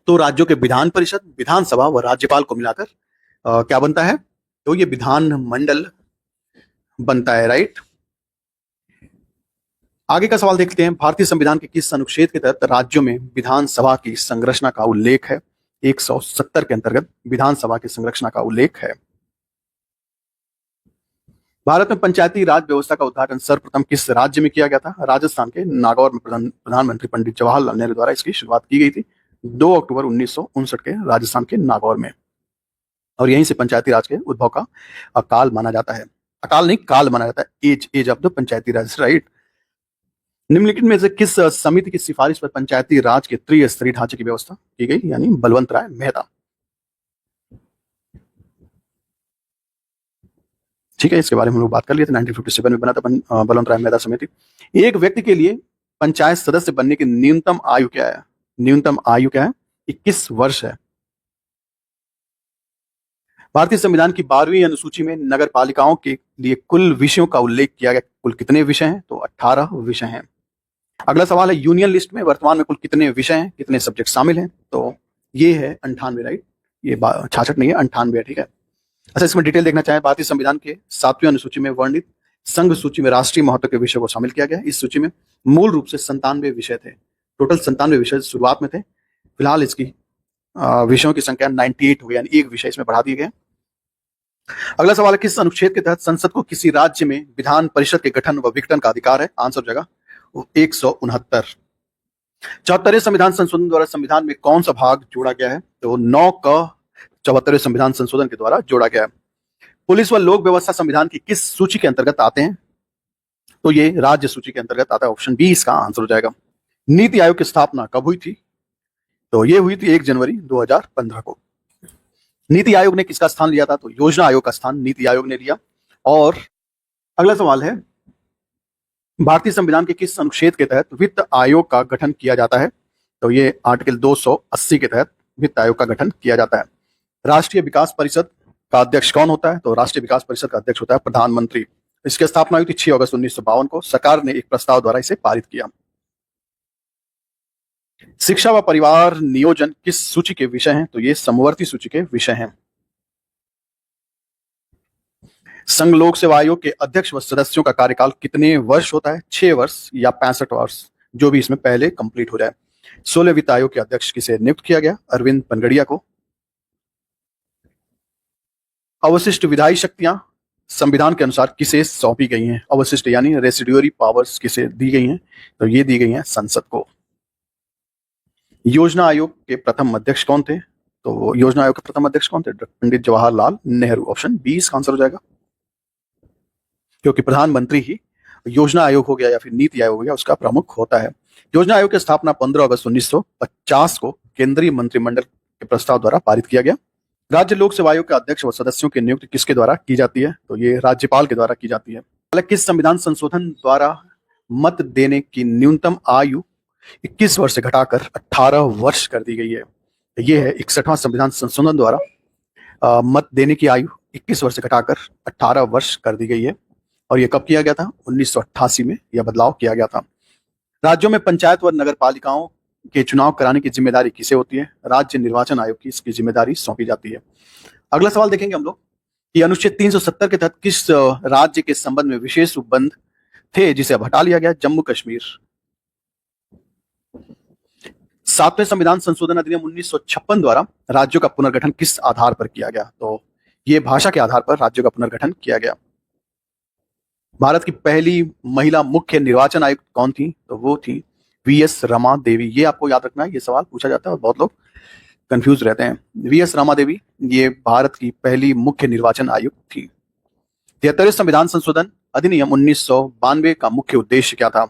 तो राज्यों के विधान परिषद, विधानसभा व राज्यपाल को मिलाकर क्या बनता है? तो ये विधानमंडल बनता है, राइट? आगे का सवाल देखते हैं। भारतीय संविधान के किस अनुच्छेद के तहत राज्यों में विधानसभा की संरचना का उल्लेख है? 170 के अंतर्गत विधानसभा की संरचना का उल्लेख है। भारत में पंचायती राज व्यवस्था का उद्घाटन सर्वप्रथम किस राज्य में किया गया था? राजस्थान के नागौर में प्रधानमंत्री पंडित जवाहरलाल नेहरू द्वारा इसकी शुरुआत की गई थी 2 अक्टूबर 1959 के राजस्थान के नागौर में, और यहीं से पंचायती राज के उद्भव का अकाल माना जाता है। अकाल नहीं, काल माना जाता है, age of the Panchayati Raj, right? निम्नलिखित में से किस समिति की सिफारिश पर पंचायती राज के त्रिस्तरीय ढांचे की व्यवस्था की गई? यानी बलवंत राय मेहता। ठीक है, इसके बारे में हम लोग बात कर लिए थे। 1957 में बना था बलवंत राय मेहता समिति। एक व्यक्ति के लिए पंचायत सदस्य बनने की न्यूनतम आयु क्या है? न्यूनतम आयु क्या है? 21 वर्ष है। भारतीय संविधान की 12वीं अनुसूची में नगर पालिकाओं के लिए कुल विषयों का उल्लेख किया गया। कुल कितने विषय हैं? तो 18 विषय हैं। अगला सवाल है, यूनियन लिस्ट में वर्तमान में कुल कितने विषय हैं, कितने सब्जेक्ट शामिल हैं? तो ये है 98, राइट? ये 66 नहीं है, 98 है, ठीक है। अच्छा, इसमें डिटेल देखना चाहें, भारतीय संविधान के 7वीं अनुसूची में वर्णित संघ सूची में राष्ट्रीय महत्व के विषय को शामिल किया गया। इस सूची में मूल रूप से 97 विषय थे। टोटल 97 विषय शुरुआत में थे। फिलहाल इसकी विषयों की संख्या 98 हो गई, यानी एक विषय इसमें बढ़ा दिए गए। अगला सवाल है, किस अनुच्छेद के तहत संसद को किसी राज्य में विधान परिषद के गठन व विघटन का अधिकार है? आंसर हो जाएगा 169। 74वें संविधान संशोधन द्वारा संविधान में कौन सा भाग जोड़ा गया है? तो 9 का 74वें संविधान संशोधन के द्वारा जोड़ा गया है। पुलिस व लोक व्यवस्था संविधान की किस सूची के अंतर्गत आते हैं? तो ये राज्य सूची के अंतर्गत आता है। ऑप्शन बी इसका आंसर हो जाएगा। नीति आयोग की स्थापना कब हुई थी? तो ये हुई थी 1 जनवरी 2015 को। नीति आयोग ने किसका स्थान लिया था? तो योजना आयोग का स्थान नीति आयोग ने लिया। और अगला सवाल है, भारतीय संविधान के किस अनुच्छेद के तहत वित्त आयोग का गठन किया जाता है? तो ये आर्टिकल 280 के तहत वित्त आयोग का गठन किया जाता है। राष्ट्रीय विकास परिषद का अध्यक्ष कौन होता है? तो राष्ट्रीय विकास परिषद का अध्यक्ष होता है प्रधानमंत्री। इसकी स्थापना हुई थी 6 अगस्त 1952 को। सरकार ने एक प्रस्ताव द्वारा इसे पारित किया। शिक्षा व परिवार नियोजन किस सूची के विषय हैं? तो ये समवर्ती सूची के विषय हैं। संघ लोक सेवा आयोग के अध्यक्ष व सदस्यों का कार्यकाल कितने वर्ष होता है? 6 वर्ष या 65 वर्ष, जो भी इसमें पहले कंप्लीट हो जाए। 16 वित्त आयोग के अध्यक्ष किसे नियुक्त किया गया? अरविंद पनगड़िया को। अवशिष्ट विधायी शक्तियां संविधान के अनुसार किसे सौंपी गई हैं? अवशिष्ट यानी रेसिड्यूरी पावर्स किसे दी गई हैं? तो ये दी गई हैं संसद को। योजना आयोग के प्रथम अध्यक्ष कौन थे? तो योजना आयोग के प्रथम अध्यक्ष कौन थे? पंडित जवाहरलाल नेहरू। ऑप्शन बी इसका आंसर हो जाएगा, क्योंकि प्रधानमंत्री ही योजना आयोग हो गया या फिर नीति आयोग हो गया उसका प्रमुख होता है। योजना आयोग की स्थापना 15 अगस्त 1950 को केंद्रीय मंत्रिमंडल के प्रस्ताव द्वारा पारित किया गया। राज्य लोक सेवा आयोग के अध्यक्ष व सदस्यों की नियुक्ति किसके द्वारा की जाती है? तो ये राज्यपाल के द्वारा की जाती है। किस संविधान संशोधन द्वारा मत देने की न्यूनतम आयु 21 वर्ष से घटाकर 18 वर्ष कर दी गई है? ये है 61वां संविधान संशोधन द्वारा मत देने की आयु 21 वर्ष से घटाकर 18 वर्ष कर दी गई है। और ये कब किया गया था? 1988 में यह बदलाव किया गया था। राज्यों में पंचायत व नगर पालिकाओं के चुनाव कराने की जिम्मेदारी किसे होती है? राज्य निर्वाचन आयोग की इसकी जिम्मेदारी सौंपी जाती है। अगला सवाल देखेंगे हम लोग कि अनुच्छेद 370 के तहत किस राज्य के संबंध में विशेष उपबंध थे जिसे अब हटा लिया गया? जम्मू कश्मीर। 7वें संविधान संशोधन अधिनियम 1956 द्वारा राज्यों का पुनर्गठन किस आधार पर किया गया? तो ये भाषा के आधार पर राज्यों का पुनर्गठन किया गया। भारत की पहली महिला मुख्य निर्वाचन आयुक्त कौन थी? तो वो थी वीएस रमा देवी। ये आपको याद रखना है, ये सवाल पूछा जाता है और बहुत लोग कंफ्यूज रहते हैं। वीएस रमा देवी ये भारत की पहली मुख्य निर्वाचन आयुक्त थी। 73वें संविधान संशोधन अधिनियम 1992 का मुख्य उद्देश्य क्या था?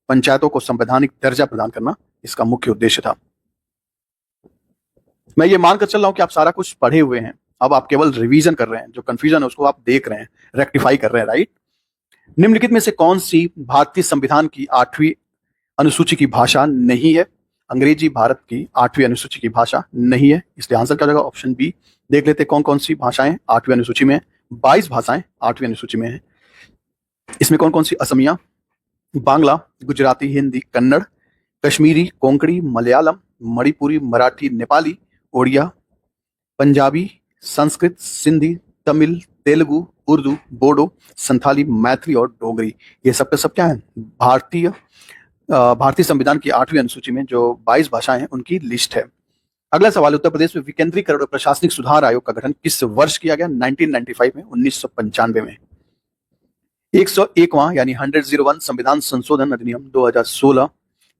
पंचायतों को संवैधानिक दर्जा प्रदान करना इसका मुख्य उद्देश्य था। मैं ये मानकर चल रहा हूं कि आप सारा कुछ पढ़े हुए हैं, अब आप केवल रिवीजन कर रहे हैं, जो कंफ्यूजन है उसको आप देख रहे हैं, रेक्टिफाई कर रहे हैं, राइट। निम्नलिखित में से कौन सी भारतीय संविधान की 8वीं अनुसूची की भाषा नहीं है? अंग्रेजी भारत की 8वीं अनुसूची की भाषा नहीं है, इसलिए आंसर क्या हो जाएगा? Option B. देख लेते कौन कौन सी भाषाएं 8वीं अनुसूची में है। 22 भाषाएं 8वीं अनुसूची में है। इसमें कौन कौन सी? असमिया, बांग्ला, गुजराती, हिंदी, कन्नड़, कश्मीरी, कोंकणी, मलयालम, मणिपुरी, मराठी, नेपाली, ओडिया, पंजाबी, संस्कृत, सिंधी, तमिल, तेलुगु, उर्दू, बोडो, संथाली, मैथिली और डोगरी। ये सब के सब क्या है? भारतीय संविधान की 8वीं अनुसूची में जो 22 भाषाएं हैं उनकी लिस्ट है। अगला सवाल, उत्तर प्रदेश में विकेंद्रीकरण और प्रशासनिक सुधार आयोग का गठन किस वर्ष किया गया? 1995 में, 1995 में। 101वां यानी 101 संविधान संशोधन अधिनियम 2016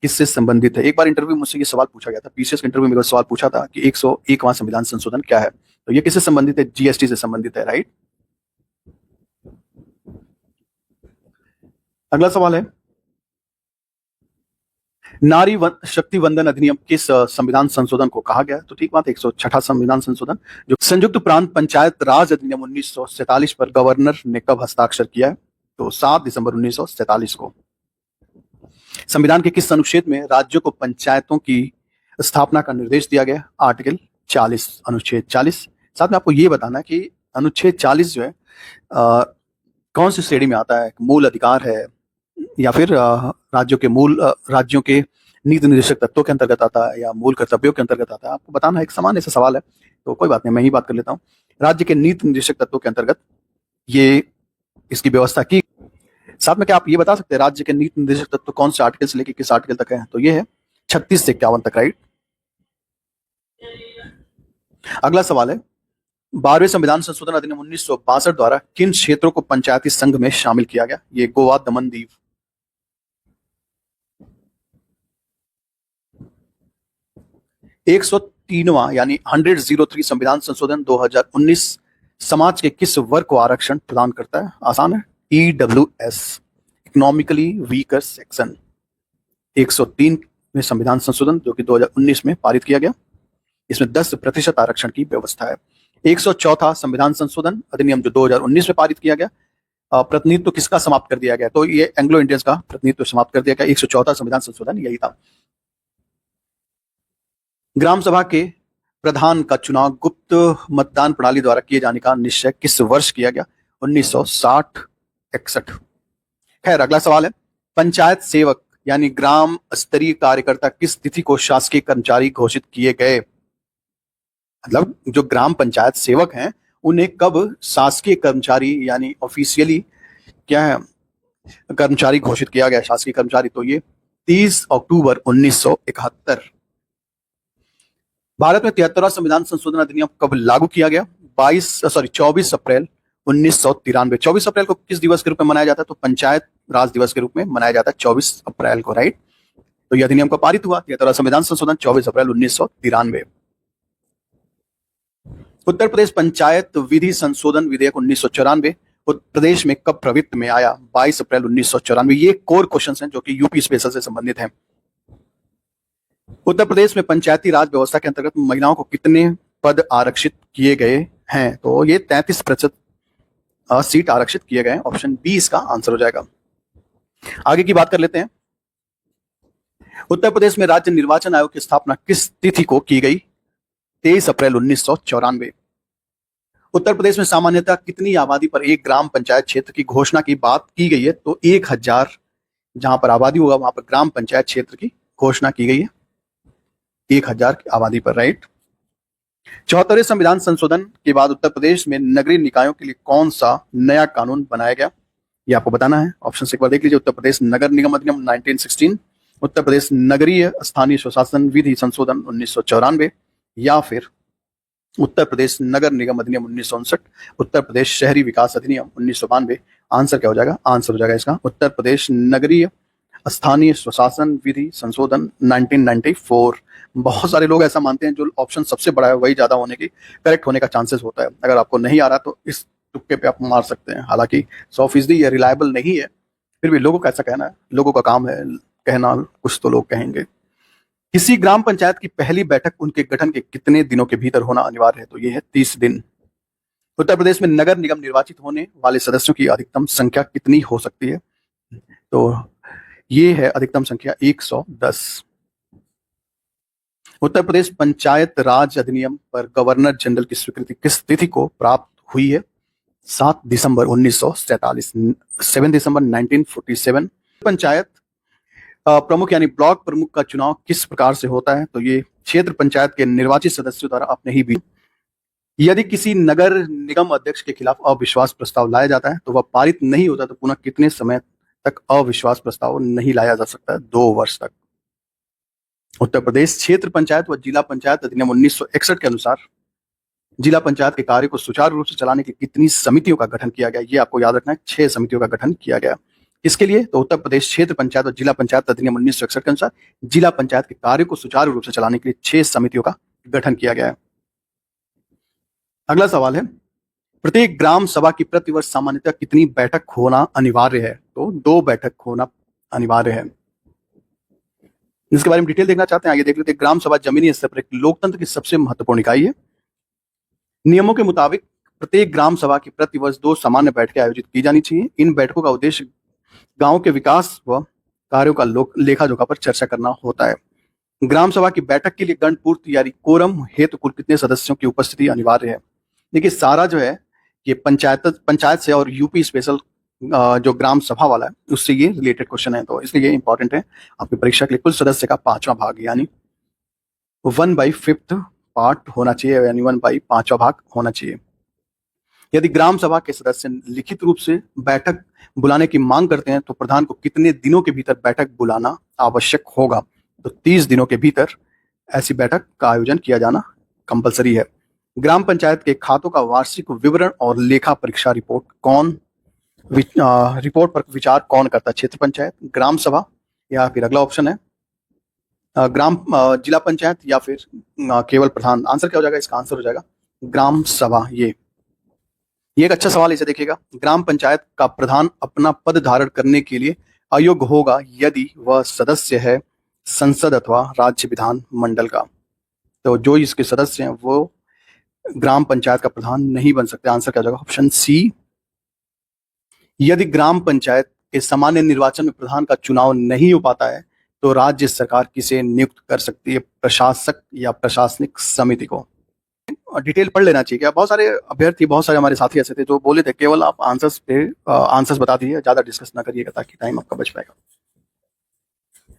किससे संबंधित है? एक बार इंटरव्यू मुझसे ये सवाल पूछा गया था, पीसीएस के इंटरव्यू में सवाल पूछा था कि 101वां संविधान संशोधन क्या है, तो ये किससे संबंधित है? जीएसटी से संबंधित है, राइट। अगला सवाल है, नारी शक्ति वंदन अधिनियम किस संविधान संशोधन को कहा गया? तो ठीक बात है, 106वां संविधान संशोधन। जो संयुक्त प्रांत पंचायत राज अधिनियम 1947 पर गवर्नर ने कब हस्ताक्षर किया है? तो 7 दिसंबर 1947 को। संविधान के किस अनुच्छेद में राज्यों को पंचायतों की स्थापना का निर्देश दिया गया? आर्टिकल 40, अनुच्छेद 40। साथ में आपको ये बताना है कि अनुच्छेद 40 जो है कौन सी श्रेणी में आता है? मूल अधिकार है या फिर राज्यों के नीति निर्देशक तत्वों के अंतर्गत आता है या मूल कर्तव्यों के अंतर्गत आता है? आपको बताना है, एक सामान्य सा सवाल है, तो कोई बात नहीं, मैं ही बात कर लेता हूँ। राज्य के नीति निर्देशक तत्वों के अंतर्गत ये इसकी व्यवस्था की। साथ में क्या आप ये बता सकते हैं राज्य के नीति निर्देशक तत्व कौन से आर्टिकल से लेकर किस आर्टिकल तक है? तो ये है 36 से 51 तक, राइट। अगला सवाल है, 12वें संविधान संशोधन अधिनियम 1962 द्वारा किन क्षेत्रों को पंचायती संघ में शामिल किया गया? ये गोवा, दमन, दीव। 103वां यानी 103 संविधान संशोधन 2019 समाज के किस वर्ग को आरक्षण प्रदान करता है? आसान है, EWS, इकोनॉमिकली वीकर सेक्शन। 103 में संविधान संशोधन जो कि 2019 में पारित किया गया, इसमें 10% आरक्षण की व्यवस्था है। 104वां संविधान संशोधन अधिनियम जो 2019 में पारित किया गया, प्रतिनिधित्व किसका समाप्त कर दिया गया? तो ये एंग्लो इंडियंस का प्रतिनिधित्व समाप्त कर दिया गया। 104वां संविधान संशोधन यही था। ग्राम सभा के प्रधान का चुनाव गुप्त मतदान प्रणाली द्वारा किए जाने का निश्चय किस वर्ष किया गया? 1960-61। खैर, अगला सवाल है, पंचायत सेवक यानी ग्राम स्तरीय कार्यकर्ता किस तिथि को शासकीय कर्मचारी घोषित किए गए? मतलब जो ग्राम पंचायत सेवक हैं उन्हें कब शासकीय कर्मचारी यानी ऑफिशियली क्या है कर्मचारी घोषित किया गया, शासकीय कर्मचारी? तो ये 30 अक्टूबर 1971। भारत में 73वां संविधान संशोधन अधिनियम कब लागू किया गया? 24 अप्रैल 1993। 24 अप्रैल को किस दिवस के रूप में मनाया जाता है? तो पंचायत राज दिवस के रूप में मनाया जाता है 24 अप्रैल को, राइट। तो यह अधिनियम कब पारित हुआ? 73वां संविधान संशोधन 24 अप्रैल 1993। उत्तर प्रदेश पंचायत विधि संशोधन विधेयक 1994 उत्तर प्रदेश में कब प्रवृत्त में आया? 22 अप्रैल 1994। ये कोर क्वेश्चंस हैं जो कि यूपी स्पेशल से संबंधित हैं। उत्तर प्रदेश में पंचायती राज व्यवस्था के अंतर्गत महिलाओं को कितने पद आरक्षित किए गए हैं? तो ये 33% सीट आरक्षित किए गए हैं। ऑप्शन बी इसका आंसर हो जाएगा। आगे की बात कर लेते हैं। उत्तर प्रदेश में राज्य निर्वाचन आयोग की स्थापना किस तिथि को की गई? 23 अप्रैल 1994। उत्तर प्रदेश में सामान्यतः कितनी आबादी पर एक ग्राम पंचायत क्षेत्र की घोषणा की बात की गई है? तो 1000 जहां पर आबादी होगा वहां पर ग्राम पंचायत क्षेत्र की घोषणा की गई है 1000 की आबादी पर, राइट। 74वें संविधान संशोधन के बाद उत्तर प्रदेश में नगरीय निकायों के लिए कौन सा नया कानून बनाया गया, ये आपको बताना है। ऑप्शन एक बार देख लीजिए। उत्तर प्रदेश नगर निगम अधिनियम 1916, उत्तर प्रदेश नगरीय स्थानीय स्वशासन विधि संशोधन 1994, या फिर उत्तर प्रदेश नगर निगम अधिनियम 1959, उत्तर प्रदेश शहरी विकास अधिनियम 1992। आंसर क्या हो जाएगा? आंसर हो जाएगा इसका उत्तर प्रदेश नगरीय स्थानीय स्वशासन विधि संशोधन 1994। बहुत सारे लोग ऐसा मानते हैं जो ऑप्शन सबसे बड़ा है वही ज्यादा होने की करेक्ट होने का चांसेस होता है। अगर आपको नहीं आ रहा तो इस तुक्के पे आप मार सकते हैं। हालांकि 100% ये रिलायबल नहीं है, फिर भी लोगों का ऐसा कहना है, लोगों का काम है कहना, कुछ तो लोग कहेंगे। किसी ग्राम पंचायत की पहली बैठक उनके गठन के कितने दिनों के भीतर होना अनिवार्य है? तो ये है 30 दिन। उत्तर प्रदेश में नगर निगम निर्वाचित होने वाले सदस्यों की अधिकतम संख्या कितनी हो सकती है? तो ये है अधिकतम संख्या 110। उत्तर प्रदेश पंचायत राज अधिनियम पर गवर्नर जनरल की स्वीकृति किस तिथि को प्राप्त हुई है? 7 दिसंबर 1947, 7 दिसंबर 1947। पंचायत प्रमुख यानी ब्लॉक प्रमुख का चुनाव किस प्रकार से होता है? तो ये क्षेत्र पंचायत के निर्वाचित सदस्यों द्वारा अपने ही बीच। यदि किसी नगर निगम अध्यक्ष के खिलाफ अविश्वास प्रस्ताव लाया जाता है तो वह पारित नहीं होता तो पुनः कितने समय तक अविश्वास प्रस्ताव नहीं लाया जा सकता है? 2 वर्ष तक। उत्तर प्रदेश क्षेत्र पंचायत व जिला पंचायत अधिनियम 1961 के अनुसार जिला पंचायत के कार्य को सुचारू रूप से चलाने के कितनी समितियों का गठन किया गया? ये आपको याद रखना है, 6 समितियों का गठन किया गया। किसके लिए? तो उत्तर प्रदेश क्षेत्र पंचायत और जिला पंचायत अधिनियम 1961 के अनुसार जिला पंचायत के कार्य को सुचारू रूप से चलाने के लिए 6 समितियों का गठन किया गया है। अगला सवाल है, प्रत्येक ग्राम सभा की प्रतिवर्ष सामान्यतः कितनी बैठक होना अनिवार्य है? तो 2 बैठक होना अनिवार्य है। इसके बारे में डिटेल देखना चाहते हैं, आइए देख लेते हैं। ग्राम सभा जमीनी स्तर पर एक लोकतंत्र की सबसे महत्वपूर्ण इकाई है। नियमों के मुताबिक प्रत्येक ग्राम सभा की प्रतिवर्ष 2 सामान्य बैठकें आयोजित की जानी चाहिए। इन बैठकों का उद्देश्य गांव के विकास व कार्यों का लेखा जोखा पर चर्चा करना होता है। ग्राम सभा की बैठक के लिए गणपूर्ति यानी कोरम हेतु कुल कितने सदस्यों की उपस्थिति अनिवार्य है? देखिए सारा जो है ये पंचायत से और यूपी स्पेशल जो ग्राम सभा वाला है उससे ये रिलेटेड क्वेश्चन है, तो इसलिए ये इंपॉर्टेंट है आपकी परीक्षा के लिए। कुल सदस्य का 5वां भाग यानी 1/5 पार्ट होना चाहिए, यानी 1/5वां भाग होना चाहिए। यदि ग्राम सभा के सदस्य लिखित रूप से बैठक बुलाने की मांग करते हैं तो प्रधान को कितने दिनों के भीतर बैठक बुलाना आवश्यक होगा? तो 30 दिनों के भीतर ऐसी बैठक का आयोजन किया जाना कंपलसरी है। ग्राम पंचायत के खातों का वार्षिक विवरण और लेखा परीक्षा रिपोर्ट पर विचार कौन करता है? क्षेत्र पंचायत, ग्राम सभा, या फिर अगला ऑप्शन है जिला पंचायत, या फिर केवल प्रधान। आंसर क्या हो जाएगा? इसका आंसर हो जाएगा ग्राम सभा। ये एक अच्छा सवाल, इसे देखिएगा। ग्राम पंचायत का प्रधान अपना पद धारण करने के लिए अयोग्य होगा यदि वह सदस्य है संसद अथवा राज्य विधान मंडल का। तो जो इसके सदस्य हैं वो ग्राम पंचायत का प्रधान नहीं बन सकते। आंसर क्या हो जाएगा? Option C. यदि ग्राम पंचायत के सामान्य निर्वाचन में प्रधान का चुनाव नहीं हो पाता है तो राज्य सरकार किसे नियुक्त कर सकती है? प्रशासक या प्रशासनिक समिति को। डिटेल पढ़ लेना चाहिए। क्या बहुत सारे अभ्यर्थी, बहुत सारे हमारे साथी ऐसे थे जो बोले थे केवल आप आंसर्स बता दीजिए, ज्यादा डिस्कस ना करिएगा ताकि टाइम आपका बच पाएगा।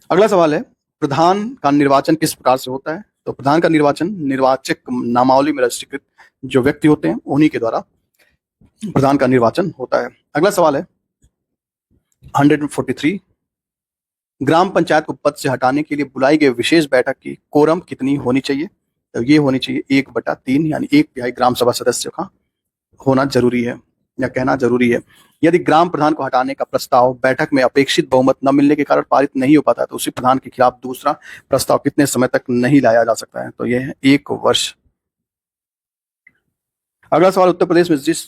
अगला सवाल है, प्रधान का निर्वाचन किस प्रकार से होता है? तो प्रधान का निर्वाचन निर्वाचक नामावली में रजिस्ट्रेट जो व्यक्ति होते हैं उन्हीं के द्वारा प्रधान का निर्वाचन होता है। अगला सवाल है 143, ग्राम पंचायत को पद से हटाने के लिए बुलाई गई विशेष बैठक की कोरम कितनी होनी चाहिए? तो ये होनी चाहिए 1/3 यानी 1/3 ग्राम सभा सदस्यों का होना जरूरी है या कहना जरूरी है। यदि ग्राम प्रधान को हटाने का प्रस्ताव बैठक में अपेक्षित बहुमत न मिलने के कारण पारित नहीं हो पाता तो उसी प्रधान के खिलाफ दूसरा प्रस्ताव कितने समय तक नहीं लाया जा सकता है? तो यह है 1 वर्ष। अगला सवाल, उत्तर प्रदेश में जिस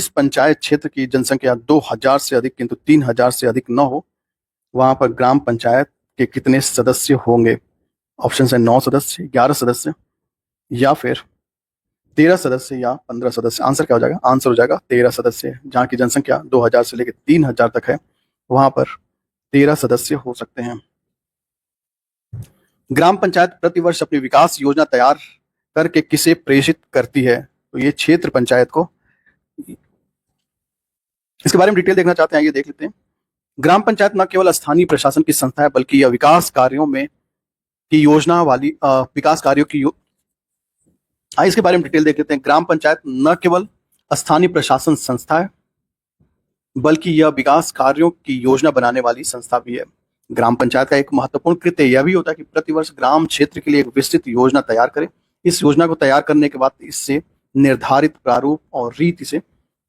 पंचायत क्षेत्र की जनसंख्या 2000 से अधिक किंतु 3000 से अधिक न हो वहां पर ग्राम पंचायत के कितने सदस्य होंगे? ऑप्शन है 9 सदस्य, 11 सदस्य, या फिर 13 सदस्य या 15 सदस्य। आंसर क्या हो जाएगा? आंसर हो जाएगा 13 सदस्य। जहां की जनसंख्या 2000 से लेकर 3000 तक है वहां पर 13 सदस्य हो सकते हैं। ग्राम पंचायत प्रतिवर्ष अपनी विकास योजना तैयार करके किसे प्रेषित करती है? तो ये क्षेत्र पंचायत को, इसके बारे में डिटेल देखना चाहते हैं, ये देख लेते हैं। ग्राम पंचायत न केवल स्थानीय प्रशासन की संस्था है, बल्कि यह विकास कार्यों में की योजना वाली विकास कार्यों की आइए इसके बारे में डिटेल देख लेते हैं। ग्राम पंचायत न केवल स्थानीय प्रशासन संस्था है, बल्कि यह विकास कार्यों की योजना बनाने वाली संस्था भी है। ग्राम पंचायत का एक महत्वपूर्ण कृत्य यह भी होता है कि प्रतिवर्ष ग्राम क्षेत्र के लिए एक विस्तृत योजना तैयार करें। इस योजना को तैयार करने के बाद इससे निर्धारित प्रारूप और रीति से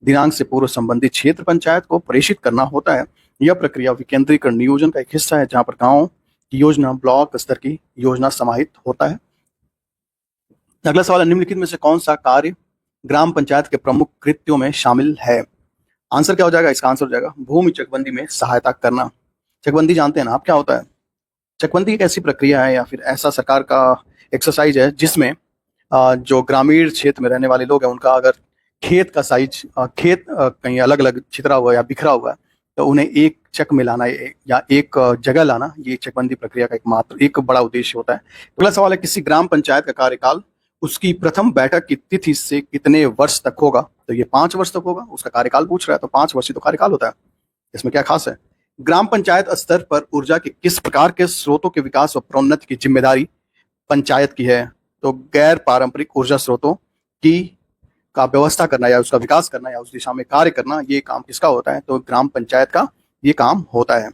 दिनांक से पूर्व संबंधित क्षेत्र पंचायत को प्रेषित करना होता है। यह प्रक्रिया विकेंद्रीकरण नियोजन का एक हिस्सा है, जहां पर गांव की योजना ब्लॉक स्तर की योजना समाहित होता है। अगला सवाल है, निम्नलिखित में से कौन सा कार्य ग्राम पंचायत के प्रमुख कृत्यों में शामिल है? आंसर क्या हो जाएगा? इसका आंसर हो जाएगा भूमि चकबंदी में सहायता करना। चकबंदी जानते हैं ना आप क्या होता है? चकबंदी एक ऐसी प्रक्रिया है या फिर ऐसा सरकार का एक्सरसाइज है जिसमें जो ग्रामीण क्षेत्र में रहने वाले लोग हैं, उनका अगर खेत का साइज खेत कहीं अलग अलग छितरा हुआ या बिखरा हुआ है, तो उन्हें एक चक में लाना या एक जगह लाना, ये चकबंदी प्रक्रिया का एक बड़ा उद्देश्य होता है। अगला सवाल है, किसी ग्राम पंचायत का कार्यकाल उसकी प्रथम बैठक की तिथि से कितने वर्ष तक होगा? तो ये 5 वर्ष तक होगा। उसका कार्यकाल पूछ रहा है, तो 5 वर्ष ही तो कार्यकाल होता है, इसमें क्या खास है? ग्राम पंचायत स्तर पर ऊर्जा के किस प्रकार के स्रोतों के विकास और प्रोन्नति की जिम्मेदारी पंचायत की है? तो गैर पारंपरिक ऊर्जा स्रोतों की का व्यवस्था करना या उसका विकास करना या उस दिशा में कार्य करना, ये काम किसका होता है? तो ग्राम पंचायत का ये काम होता है।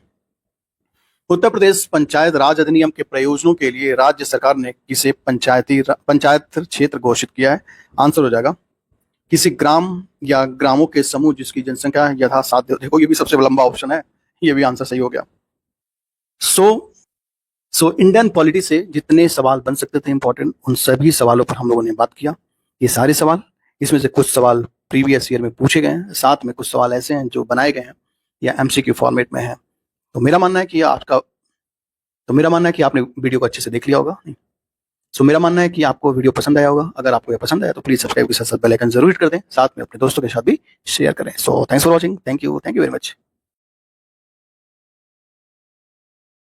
उत्तर प्रदेश पंचायत राज अधिनियम के प्रयोजनों के लिए राज्य सरकार ने किसे पंचायत क्षेत्र घोषित किया है? आंसर हो जाएगा किसी ग्राम या ग्रामों के समूह जिसकी जनसंख्या यथासाध्य। देखो ये भी सबसे लंबा ऑप्शन है, ये भी आंसर सही हो गया। सो इंडियन पॉलिटी से जितने सवाल बन सकते थे इंपॉर्टेंट, उन सभी सवालों पर हम लोगों ने बात किया। ये सारे सवाल, इसमें से कुछ सवाल प्रीवियस ईयर में पूछे गए हैं, साथ में कुछ सवाल ऐसे हैं जो बनाए गए हैं या एमसीक्यू फॉर्मेट में है। तो मेरा मानना है कि आपने वीडियो को अच्छे से देख लिया होगा। सो मेरा मानना है कि आपको वीडियो पसंद आया होगा। अगर आपको ये पसंद आया तो प्लीज सब्सक्राइब के साथ बेल आइकन जरूर हिट कर दें, साथ में अपने दोस्तों के साथ भी शेयर करें। So thanks for watching, thank you very much.